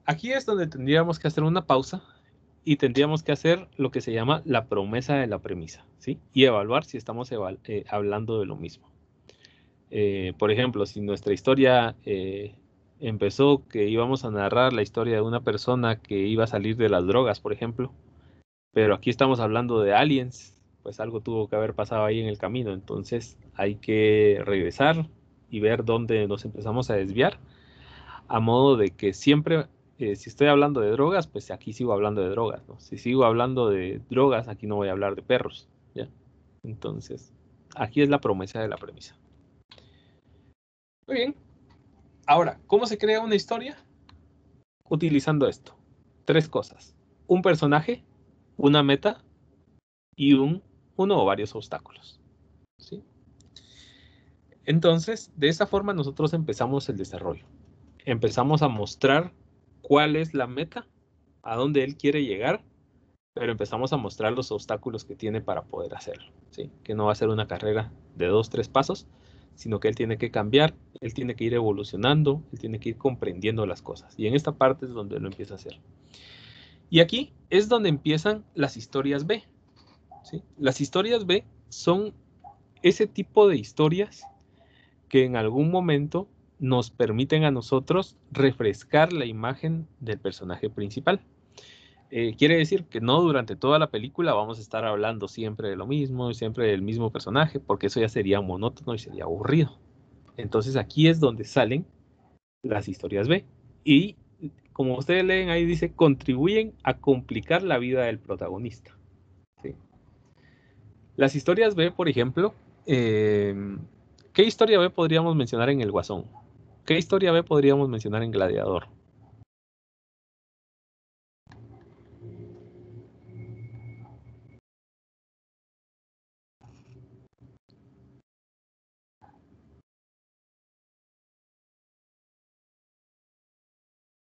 Aquí es donde tendríamos que hacer una pausa y tendríamos que hacer lo que se llama la promesa de la premisa, ¿sí? Y evaluar si estamos hablando de lo mismo. Por ejemplo, si nuestra historia empezó que íbamos a narrar la historia de una persona que iba a salir de las drogas, por ejemplo, pero aquí estamos hablando de aliens, pues algo tuvo que haber pasado ahí en el camino, entonces hay que regresar y ver dónde nos empezamos a desviar, a modo de que siempre, si estoy hablando de drogas, pues aquí sigo hablando de drogas, ¿no? Si sigo hablando de drogas, aquí no voy a hablar de perros, ¿ya? Entonces, aquí es la promesa de la premisa. Muy bien. Ahora, ¿cómo se crea una historia? Utilizando esto. 3 cosas. Un personaje, una meta y uno o varios obstáculos, ¿sí? Entonces, de esta forma nosotros empezamos el desarrollo. Empezamos a mostrar cuál es la meta, a dónde él quiere llegar, pero empezamos a mostrar los obstáculos que tiene para poder hacerlo, ¿sí? Que no va a ser una carrera de 2, 3 pasos, sino que él tiene que cambiar, él tiene que ir evolucionando, él tiene que ir comprendiendo las cosas. Y en esta parte es donde lo empieza a hacer. Y aquí es donde empiezan las historias B, ¿sí? Las historias B son ese tipo de historias que en algún momento nos permiten a nosotros refrescar la imagen del personaje principal. Quiere decir que no durante toda la película vamos a estar hablando siempre de lo mismo, siempre del mismo personaje, porque eso ya sería monótono y sería aburrido. Entonces aquí es donde salen las historias B. Y como ustedes leen ahí dice, contribuyen a complicar la vida del protagonista, ¿sí? Las historias B, por ejemplo, ¿qué historia B podríamos mencionar en El Guasón? ¿Qué historia B podríamos mencionar en Gladiador?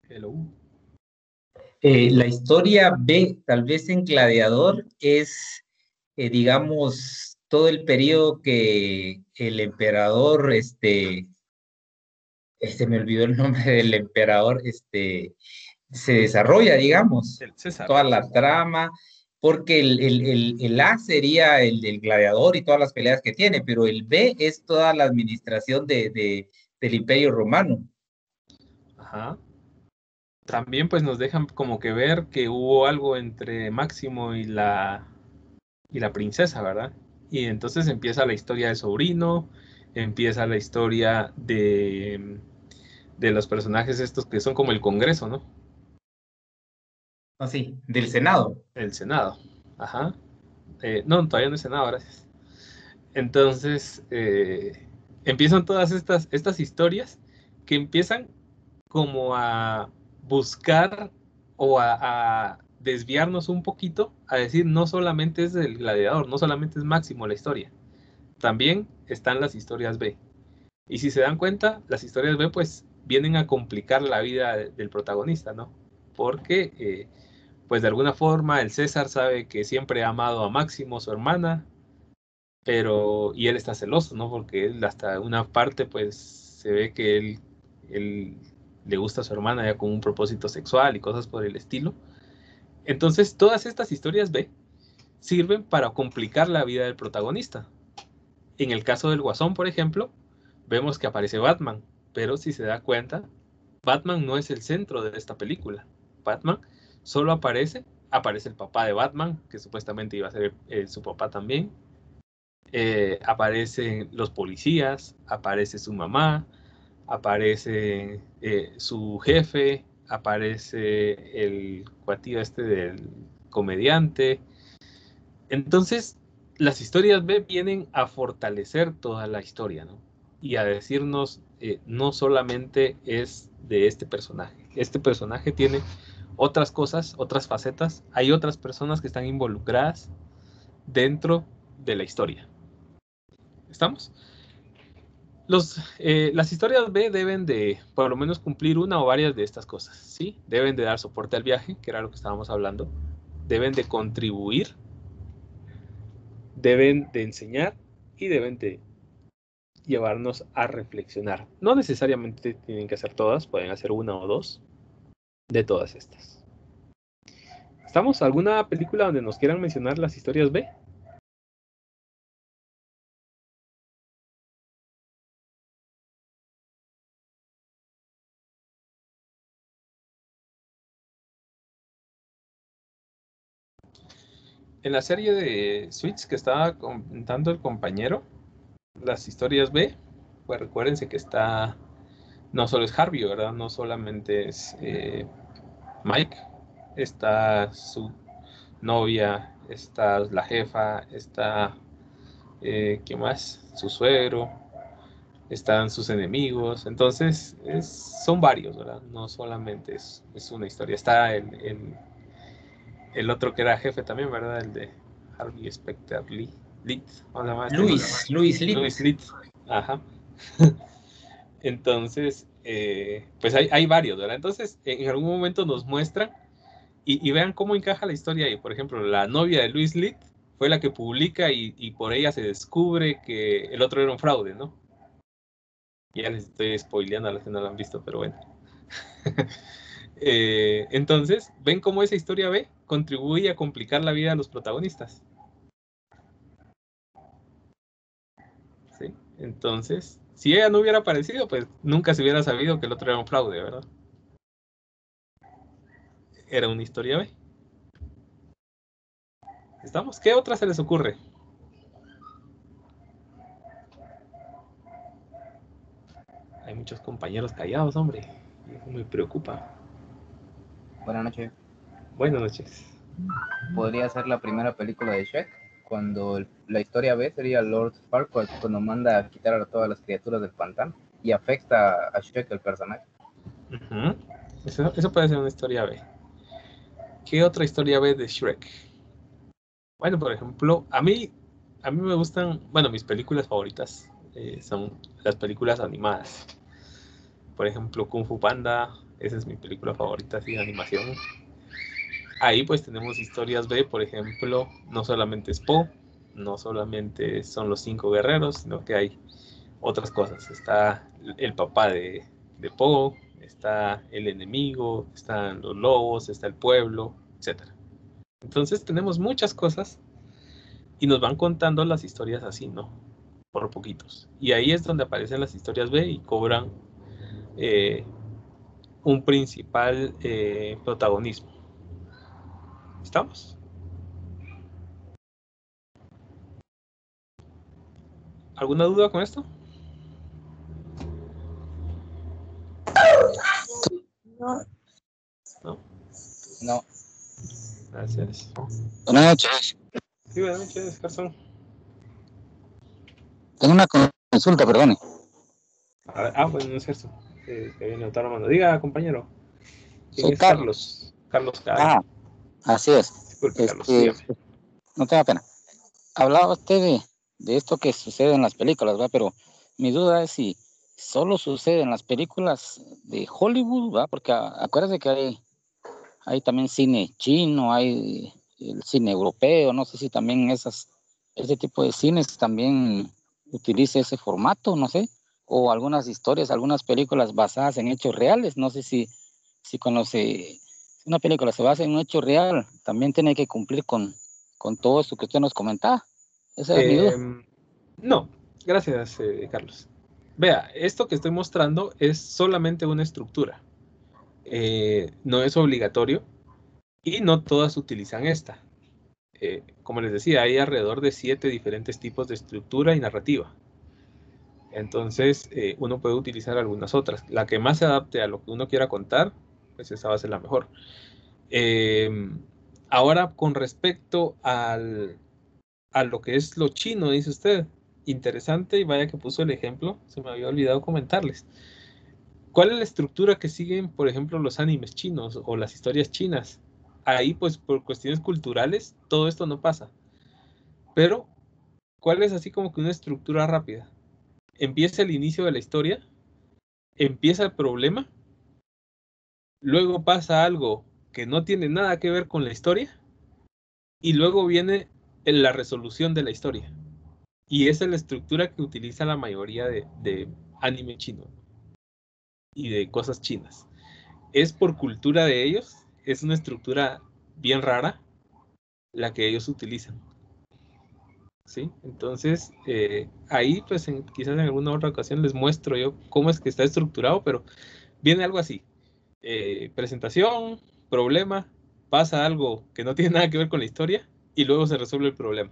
Hello. La historia B, tal vez en Gladiador, es, digamos, todo el periodo que el emperador, me olvidó el nombre del emperador, se desarrolla, digamos, El César. toda la trama, porque el A sería el del gladiador y todas las peleas que tiene, pero el B es toda la administración del Imperio Romano. Ajá. También pues nos dejan como que ver que hubo algo entre Máximo y la princesa, ¿verdad? Y entonces empieza la historia del sobrino, empieza la historia de los personajes estos que son como el Congreso, ¿no? Así, del Senado. El Senado. Ajá. No, todavía no es Senado, gracias. Entonces, empiezan todas estas historias que empiezan como a buscar o a desviarnos un poquito, a decir, no solamente es el gladiador, no solamente es Máximo la historia, también están las historias B. Y si se dan cuenta, las historias B pues vienen a complicar la vida del protagonista, ¿no? Porque pues de alguna forma el César sabe que siempre ha amado a Máximo, su hermana, y él está celoso, ¿no? Porque él hasta una parte pues se ve que él le gusta a su hermana ya con un propósito sexual y cosas por el estilo. Entonces todas estas historias B sirven para complicar la vida del protagonista. En el caso del Guasón, por ejemplo, vemos que aparece Batman, pero si se da cuenta, Batman no es el centro de esta película. Batman solo aparece aparece el papá de Batman, que supuestamente iba a ser su papá también. Aparecen los policías, aparece su mamá, aparece su jefe, aparece el cuatillo este del comediante. Entonces, las historias B vienen a fortalecer toda la historia, ¿no? Y a decirnos, no solamente es de este personaje tiene otras cosas, otras facetas, hay otras personas que están involucradas dentro de la historia. ¿Estamos? Las historias B deben de, por lo menos, cumplir una o varias de estas cosas, ¿sí? Deben de dar soporte al viaje, que era lo que estábamos hablando. Deben de contribuir, deben de enseñar y deben de llevarnos a reflexionar. No necesariamente tienen que hacer todas, pueden hacer una o dos de todas estas. ¿Estamos? ¿Alguna película donde nos quieran mencionar las historias B? En la serie de Suits que estaba comentando el compañero, las historias B, pues recuérdense que está, no solo es Harvey, ¿verdad? No solamente es Mike, está su novia, está la jefa, está, ¿qué más? Su suegro, están sus enemigos, entonces son varios, ¿verdad? No solamente es una historia, está el otro que era jefe también, ¿verdad? El de Harvey Specter Lee. Luis Litt. Luis Litt. Ajá. Entonces, pues hay varios, ¿verdad? Entonces, en algún momento nos muestran y vean cómo encaja la historia ahí. Por ejemplo, la novia de Luis Litt fue la que publica y por ella se descubre que el otro era un fraude, ¿no? Ya les estoy spoileando a los que no lo han visto, pero bueno. Entonces, ven cómo esa historia B contribuye a complicar la vida de los protagonistas. ¿Sí? Entonces, si ella no hubiera aparecido, pues nunca se hubiera sabido que el otro era un fraude, ¿verdad? Era una historia B. ¿Estamos? ¿Qué otra se les ocurre? Hay muchos compañeros callados, hombre. Y eso me preocupa. Buenas noches. Buenas noches. Podría ser la primera película de Shrek, cuando la historia B sería Lord Farquaad cuando manda a quitar a todas las criaturas del pantano y afecta a Shrek el personaje. Uh-huh. Eso puede ser una historia B. ¿Qué otra historia B de Shrek? Bueno, por ejemplo, a mí me gustan, bueno, mis películas favoritas son las películas animadas. Por ejemplo, Kung Fu Panda, esa es mi película favorita así de animación. Ahí pues tenemos historias B, por ejemplo, no solamente es Po, no solamente son los 5 guerreros, sino que hay otras cosas. Está el papá de Po, está el enemigo, están los lobos, está el pueblo, etc. Entonces tenemos muchas cosas y nos van contando las historias así, ¿no? Por poquitos. Y ahí es donde aparecen las historias B y cobran un principal protagonismo. ¿Estamos? ¿Alguna duda con esto? ¿No? No. Gracias. Buenas noches. Sí, buenas noches, Garzón. Tengo una consulta, perdone. Bueno, no es cierto. Que viene otra mano. Diga, compañero. ¿Quién Soy es Carlos? Carlos Caray. Así es. Disculpe, Carlos, dígame. No tenga pena. Hablaba usted de esto que sucede en las películas, ¿verdad? Pero mi duda es si solo sucede en las películas de Hollywood, ¿verdad? Porque acuérdate que hay también cine chino, hay el cine europeo, no sé si también ese tipo de cines también utiliza ese formato, no sé, o algunas historias, algunas películas basadas en hechos reales, no sé si cuando una película se basa en un hecho real, también tiene que cumplir con todo eso que usted nos comentaba. Esa es mi duda. No, gracias, Carlos. Vea, esto que estoy mostrando es solamente una estructura. No es obligatorio, Y no todas utilizan esta. Como les decía, hay alrededor de 7 diferentes tipos de estructura y narrativa. Entonces, uno puede utilizar algunas otras. La que más se adapte a lo que uno quiera contar, pues esa va a ser la mejor. Ahora, con respecto a lo que es lo chino, dice usted, interesante, y vaya que puso el ejemplo, se me había olvidado comentarles. ¿Cuál es la estructura que siguen, por ejemplo, los animes chinos o las historias chinas? Ahí, pues, por cuestiones culturales, todo esto no pasa. Pero, ¿cuál es así como que una estructura rápida? Empieza el inicio de la historia, empieza el problema, luego pasa algo que no tiene nada que ver con la historia, y luego viene la resolución de la historia. Y esa es la estructura que utiliza la mayoría de anime chino y de cosas chinas. Es por cultura de ellos, es una estructura bien rara la que ellos utilizan. ¿Sí? Entonces, ahí pues quizás en alguna otra ocasión les muestro yo cómo es que está estructurado, pero viene algo así. Presentación, problema, pasa algo que no tiene nada que ver con la historia y luego se resuelve el problema.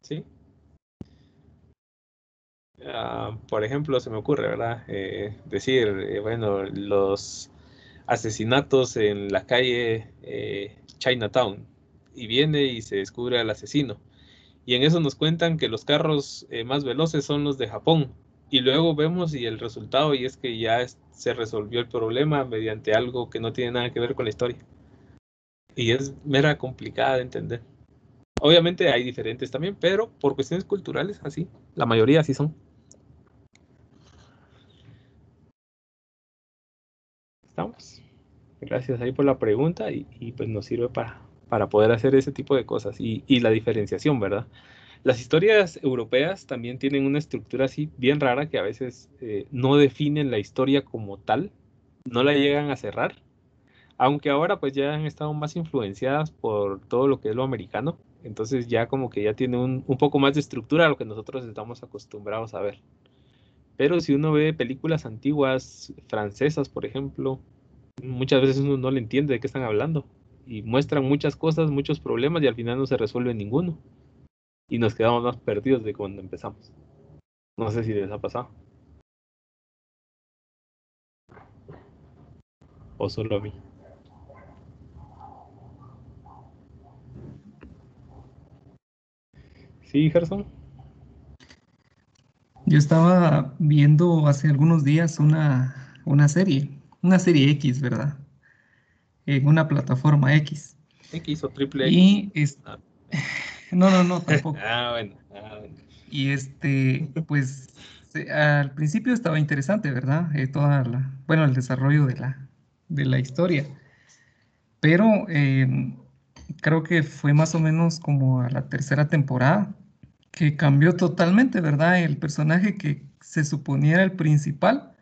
¿Sí? Por ejemplo, se me ocurre, ¿verdad? Decir, bueno, los asesinatos en la calle Chinatown, y viene y se descubre al asesino. Y en eso nos cuentan que los carros más veloces son los de Japón. Y luego vemos y el resultado, y es que ya se resolvió el problema mediante algo que no tiene nada que ver con la historia. Y es mera complicada de entender. Obviamente hay diferentes también, pero por cuestiones culturales, así, la mayoría así son. ¿Estamos? Gracias ahí por la pregunta y pues nos sirve para poder hacer ese tipo de cosas y la diferenciación, ¿verdad? Las historias europeas también tienen una estructura así bien rara que a veces no definen la historia como tal, no la llegan a cerrar, aunque ahora pues ya han estado más influenciadas por todo lo que es lo americano, entonces ya como que ya tiene un poco más de estructura a lo que nosotros estamos acostumbrados a ver. Pero si uno ve películas antiguas, francesas, por ejemplo, muchas veces uno no le entiende de qué están hablando y muestran muchas cosas, muchos problemas y al final no se resuelve ninguno y nos quedamos más perdidos de cuando empezamos. No sé si les ha pasado. O solo a mí. Sí, Gerson. Yo estaba viendo hace algunos días una serie X, ¿verdad? En una plataforma X. X o triple X. Y Ah. no, tampoco. Bueno. Y pues al principio estaba interesante, ¿verdad? Bueno, el desarrollo de la historia. Pero creo que fue más o menos como a la tercera temporada que cambió totalmente, ¿verdad? El personaje que se suponía era el principal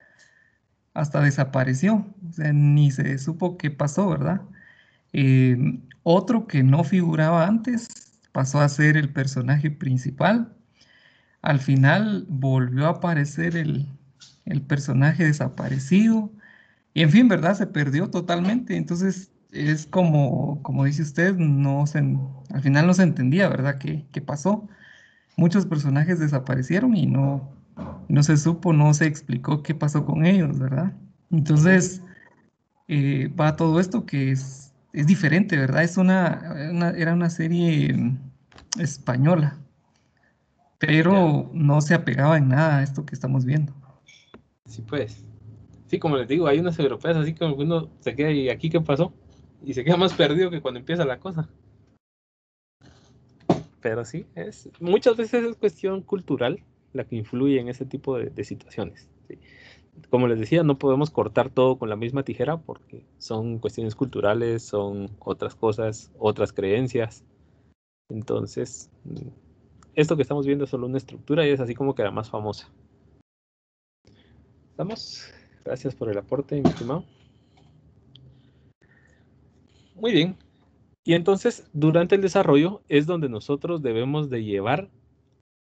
hasta desapareció. O sea, ni se supo qué pasó, ¿verdad? Otro que no figuraba antes pasó a ser el personaje principal. Al final volvió a aparecer el personaje desaparecido. Y en fin, ¿verdad? Se perdió totalmente. Entonces es como dice usted, al final no se entendía, ¿verdad? ¿Qué pasó? Muchos personajes desaparecieron y no se supo, no se explicó qué pasó con ellos, ¿verdad? Entonces va todo esto que es diferente, ¿verdad? Era una serie española, pero no se apegaba en nada a esto que estamos viendo. Sí, pues. Sí, como les digo, hay unas europeas así como que uno se queda y aquí qué pasó. Y se queda más perdido que cuando empieza la cosa. Pero sí, muchas veces es cuestión cultural la que influye en ese tipo de situaciones. ¿Sí? Como les decía, no podemos cortar todo con la misma tijera porque son cuestiones culturales, son otras cosas, otras creencias. Entonces, esto que estamos viendo es solo una estructura y es así como queda más famosa. ¿Estamos? Gracias por el aporte, mi estimado. Muy bien. Y entonces, durante el desarrollo es donde nosotros debemos de llevar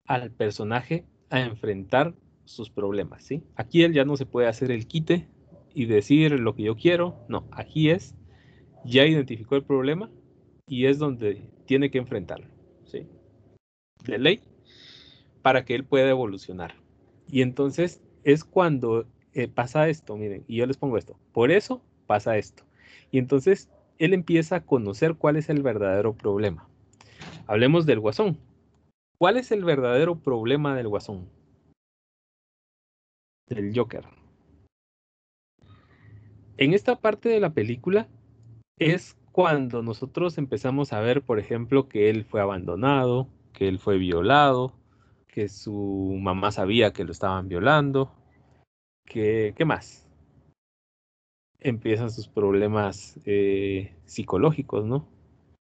al personaje a enfrentar sus problemas, ¿sí? Aquí él ya no se puede hacer el quite y decir lo que yo quiero. No, aquí es, ya identificó el problema y es donde tiene que enfrentarlo, ¿sí? De ley, para que él pueda evolucionar. Y entonces es cuando pasa esto, miren, y yo les pongo esto, por eso pasa esto. Y entonces él empieza a conocer cuál es el verdadero problema. Hablemos del Guasón. ¿Cuál es el verdadero problema del Guasón? Del Joker. En esta parte de la película es cuando nosotros empezamos a ver, por ejemplo, que él fue abandonado, que él fue violado, que su mamá sabía que lo estaban violando, que, ¿qué más? Empiezan sus problemas psicológicos, ¿no?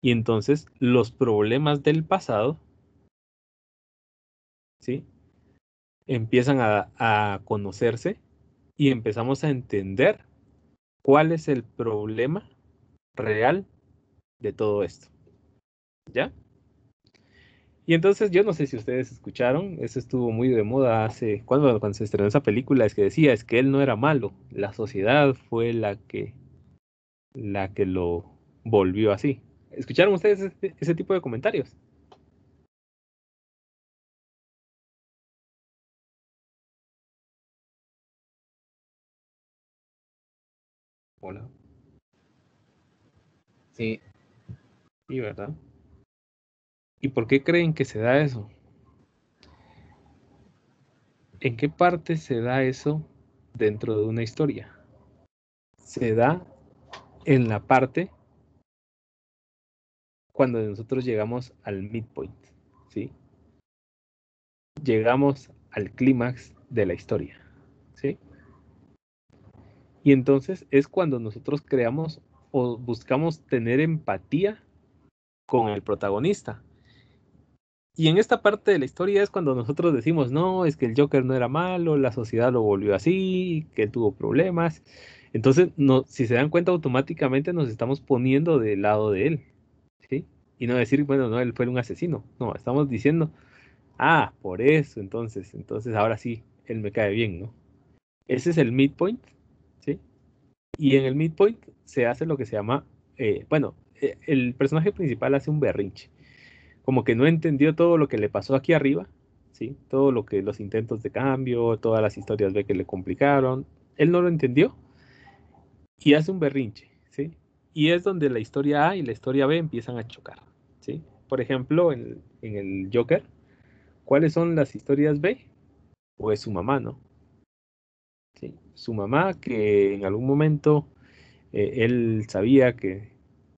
Y entonces los problemas del pasado, ¿sí? Empiezan a conocerse y empezamos a entender cuál es el problema real de todo esto, ¿ya? Y entonces yo no sé si ustedes escucharon, eso estuvo muy de moda hace, cuando se estrenó esa película, es que decía, es que él no era malo, la sociedad fue la que lo volvió así. ¿Escucharon ustedes ese tipo de comentarios? Hola. Sí, Sí, ¿verdad? ¿Y por qué creen que se da eso? ¿En qué parte se da eso dentro de una historia? Se da en la parte cuando nosotros llegamos al midpoint, ¿sí? Llegamos al clímax de la historia, ¿sí? Y entonces es cuando nosotros creamos o buscamos tener empatía con el protagonista. Y en esta parte de la historia es cuando nosotros decimos, no, es que el Joker no era malo, la sociedad lo volvió así, que él tuvo problemas. Entonces, no, si se dan cuenta, automáticamente nos estamos poniendo del lado de él, ¿sí? Y no decir, bueno, no, él fue un asesino. No, estamos diciendo, ah, por eso, entonces ahora sí, él me cae bien, ¿no? Ese es el midpoint, ¿sí? Y en el midpoint se hace lo que se llama, el personaje principal hace un berrinche, como que no entendió todo lo que le pasó aquí arriba, ¿sí? Todo lo que los intentos de cambio, todas las historias B que le complicaron, él no lo entendió y hace un berrinche, ¿sí? Y es donde la historia A y la historia B empiezan a chocar, ¿sí? Por ejemplo, en el Joker, ¿cuáles son las historias B? Pues su mamá, ¿no? ¿Sí? Su mamá que en algún momento él sabía que,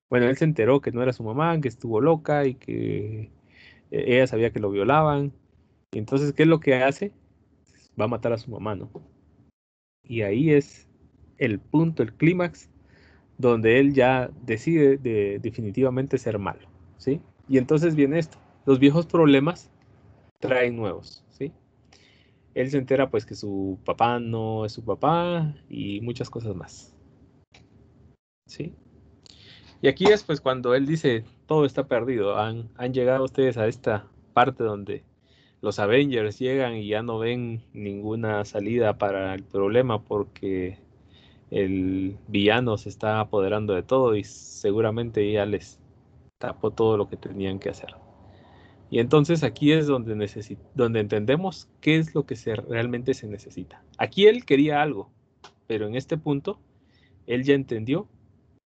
bueno, él se enteró que no era su mamá, que estuvo loca y que ella sabía que lo violaban. Y entonces, ¿qué es lo que hace? Va a matar a su mamá, ¿no? Y ahí es el punto, el clímax, donde él ya decide definitivamente ser malo, ¿sí? Y entonces viene esto, los viejos problemas traen nuevos, ¿sí? Él se entera pues que su papá no es su papá y muchas cosas más, ¿sí? Y aquí es pues cuando él dice, todo está perdido, han llegado ustedes a esta parte donde los Avengers llegan y ya no ven ninguna salida para el problema porque el villano se está apoderando de todo y seguramente ya les tapó todo lo que tenían que hacer. Y entonces aquí es donde entendemos qué es lo que realmente se necesita. Aquí él quería algo, pero en este punto él ya entendió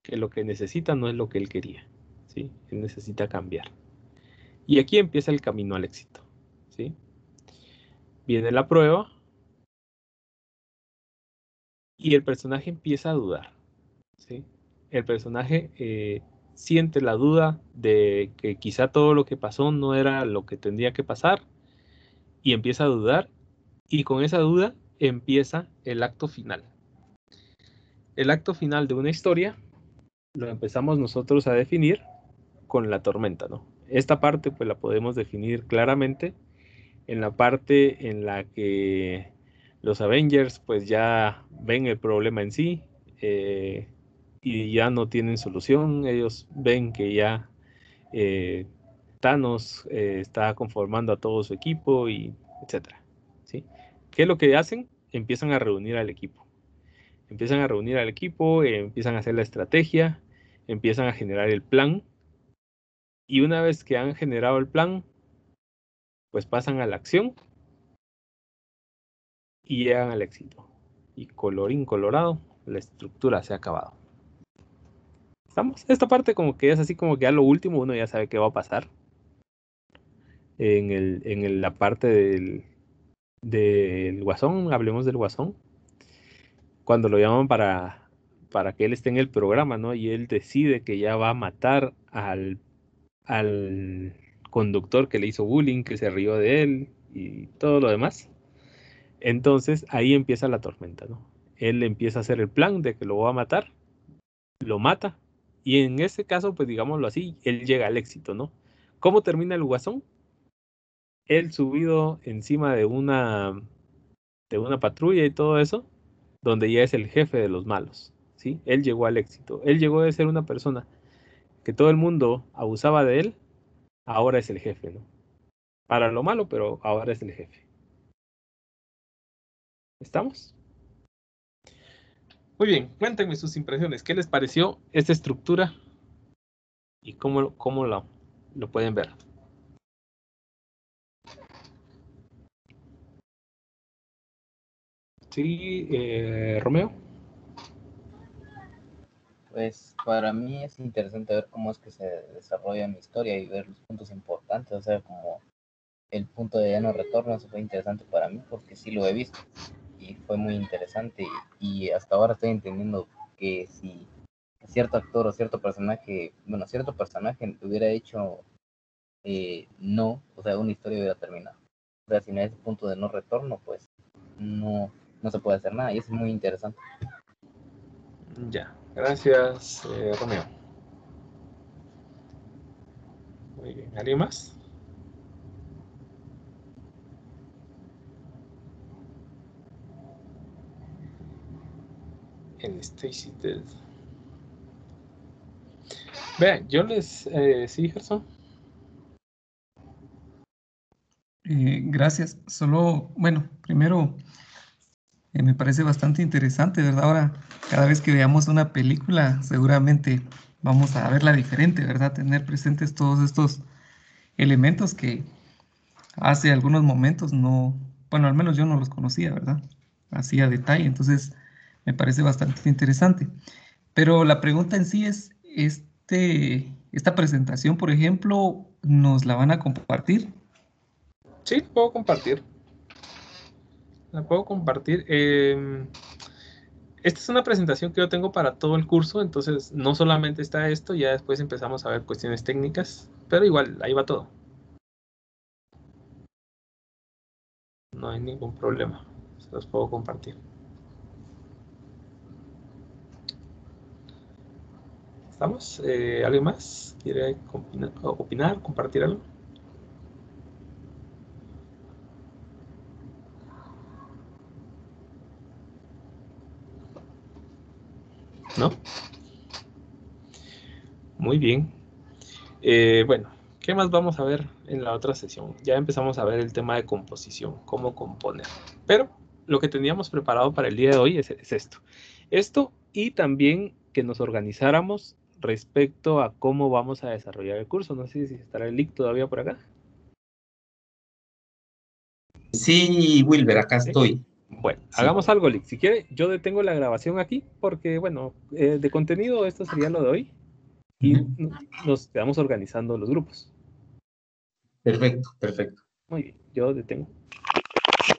que lo que necesita no es lo que él quería, ¿sí? Él necesita cambiar. Y aquí empieza el camino al éxito, ¿sí? Viene la prueba y el personaje empieza a dudar, ¿sí? El personaje siente la duda de que quizá todo lo que pasó no era lo que tendría que pasar y empieza a dudar y con esa duda empieza el acto final. El acto final de una historia lo empezamos nosotros a definir con la tormenta, ¿no? Esta parte pues la podemos definir claramente en la parte en la que los Avengers pues ya ven el problema en sí y ya no tienen solución. Ellos ven que ya Thanos está conformando a todo su equipo y etcétera, ¿sí? ¿Qué es lo que hacen? Empiezan a reunir al equipo. Empiezan a reunir al equipo, empiezan a hacer la estrategia, empiezan a generar el plan. Y una vez que han generado el plan, pues pasan a la acción y llegan al éxito. Y colorín colorado, la estructura se ha acabado. ¿Estamos? Esta parte como que es así como que a lo último uno ya sabe qué va a pasar. La parte del Guasón, hablemos del Guasón. Cuando lo llaman para que él esté en el programa, ¿no? Y él decide que ya va a matar al conductor que le hizo bullying, que se rió de él y todo lo demás. Entonces ahí empieza la tormenta, ¿no? Él empieza a hacer el plan de que lo va a matar, lo mata, y en ese caso, pues digámoslo así, él llega al éxito, ¿no? ¿Cómo termina el Guasón? Él subido encima de una patrulla y todo eso, donde ya es el jefe de los malos, ¿sí? Él llegó al éxito. Él llegó de ser una persona que todo el mundo abusaba de él, ahora es el jefe, ¿no? Para lo malo, pero ahora es el jefe. ¿Estamos? Muy bien, cuéntenme sus impresiones. ¿Qué les pareció esta estructura? ¿Y cómo lo pueden ver? Sí, Romeo. Pues para mí es interesante ver cómo es que se desarrolla mi historia y ver los puntos importantes, o sea, como el punto de ya no retorno, eso fue interesante para mí porque sí lo he visto y fue muy interesante y hasta ahora estoy entendiendo que si cierto actor o cierto personaje hubiera hecho no, o sea, una historia hubiera terminado. O sea, si no hay ese punto de no retorno, pues no se puede hacer nada y eso es muy interesante. Ya, gracias, Romeo. Muy bien, ¿alguien más? En Stacy Dead. Vean, yo les... sí, Gerson. Gracias. Solo, bueno, primero me parece bastante interesante, ¿verdad? Ahora, cada vez que veamos una película, seguramente vamos a verla diferente, ¿verdad? Tener presentes todos estos elementos que hace algunos momentos no, bueno, al menos yo no los conocía, ¿verdad? Así a detalle, entonces me parece bastante interesante. Pero la pregunta en sí es, esta presentación, por ejemplo, ¿nos la van a compartir? Sí, puedo compartir. La puedo compartir. Esta es una presentación que yo tengo para todo el curso, entonces no solamente está esto, ya después empezamos a ver cuestiones técnicas, pero igual, ahí va todo. No hay ningún problema, se los puedo compartir. ¿Estamos? ¿Alguien más quiere opinar, compartir algo? ¿No? Muy bien. Bueno, ¿qué más vamos a ver en la otra sesión? Ya empezamos a ver el tema de composición, cómo componer. Pero lo que teníamos preparado para el día de hoy es esto. Esto y también que nos organizáramos respecto a cómo vamos a desarrollar el curso. No sé si estará el link todavía por acá. Sí, Wilber, acá ¿Sí? estoy. Bueno, Sí. hagamos algo, Lick. Si quiere, yo detengo la grabación aquí porque, bueno, de contenido esto sería lo de hoy y nos quedamos organizando los grupos. Perfecto, perfecto. Muy bien, yo detengo.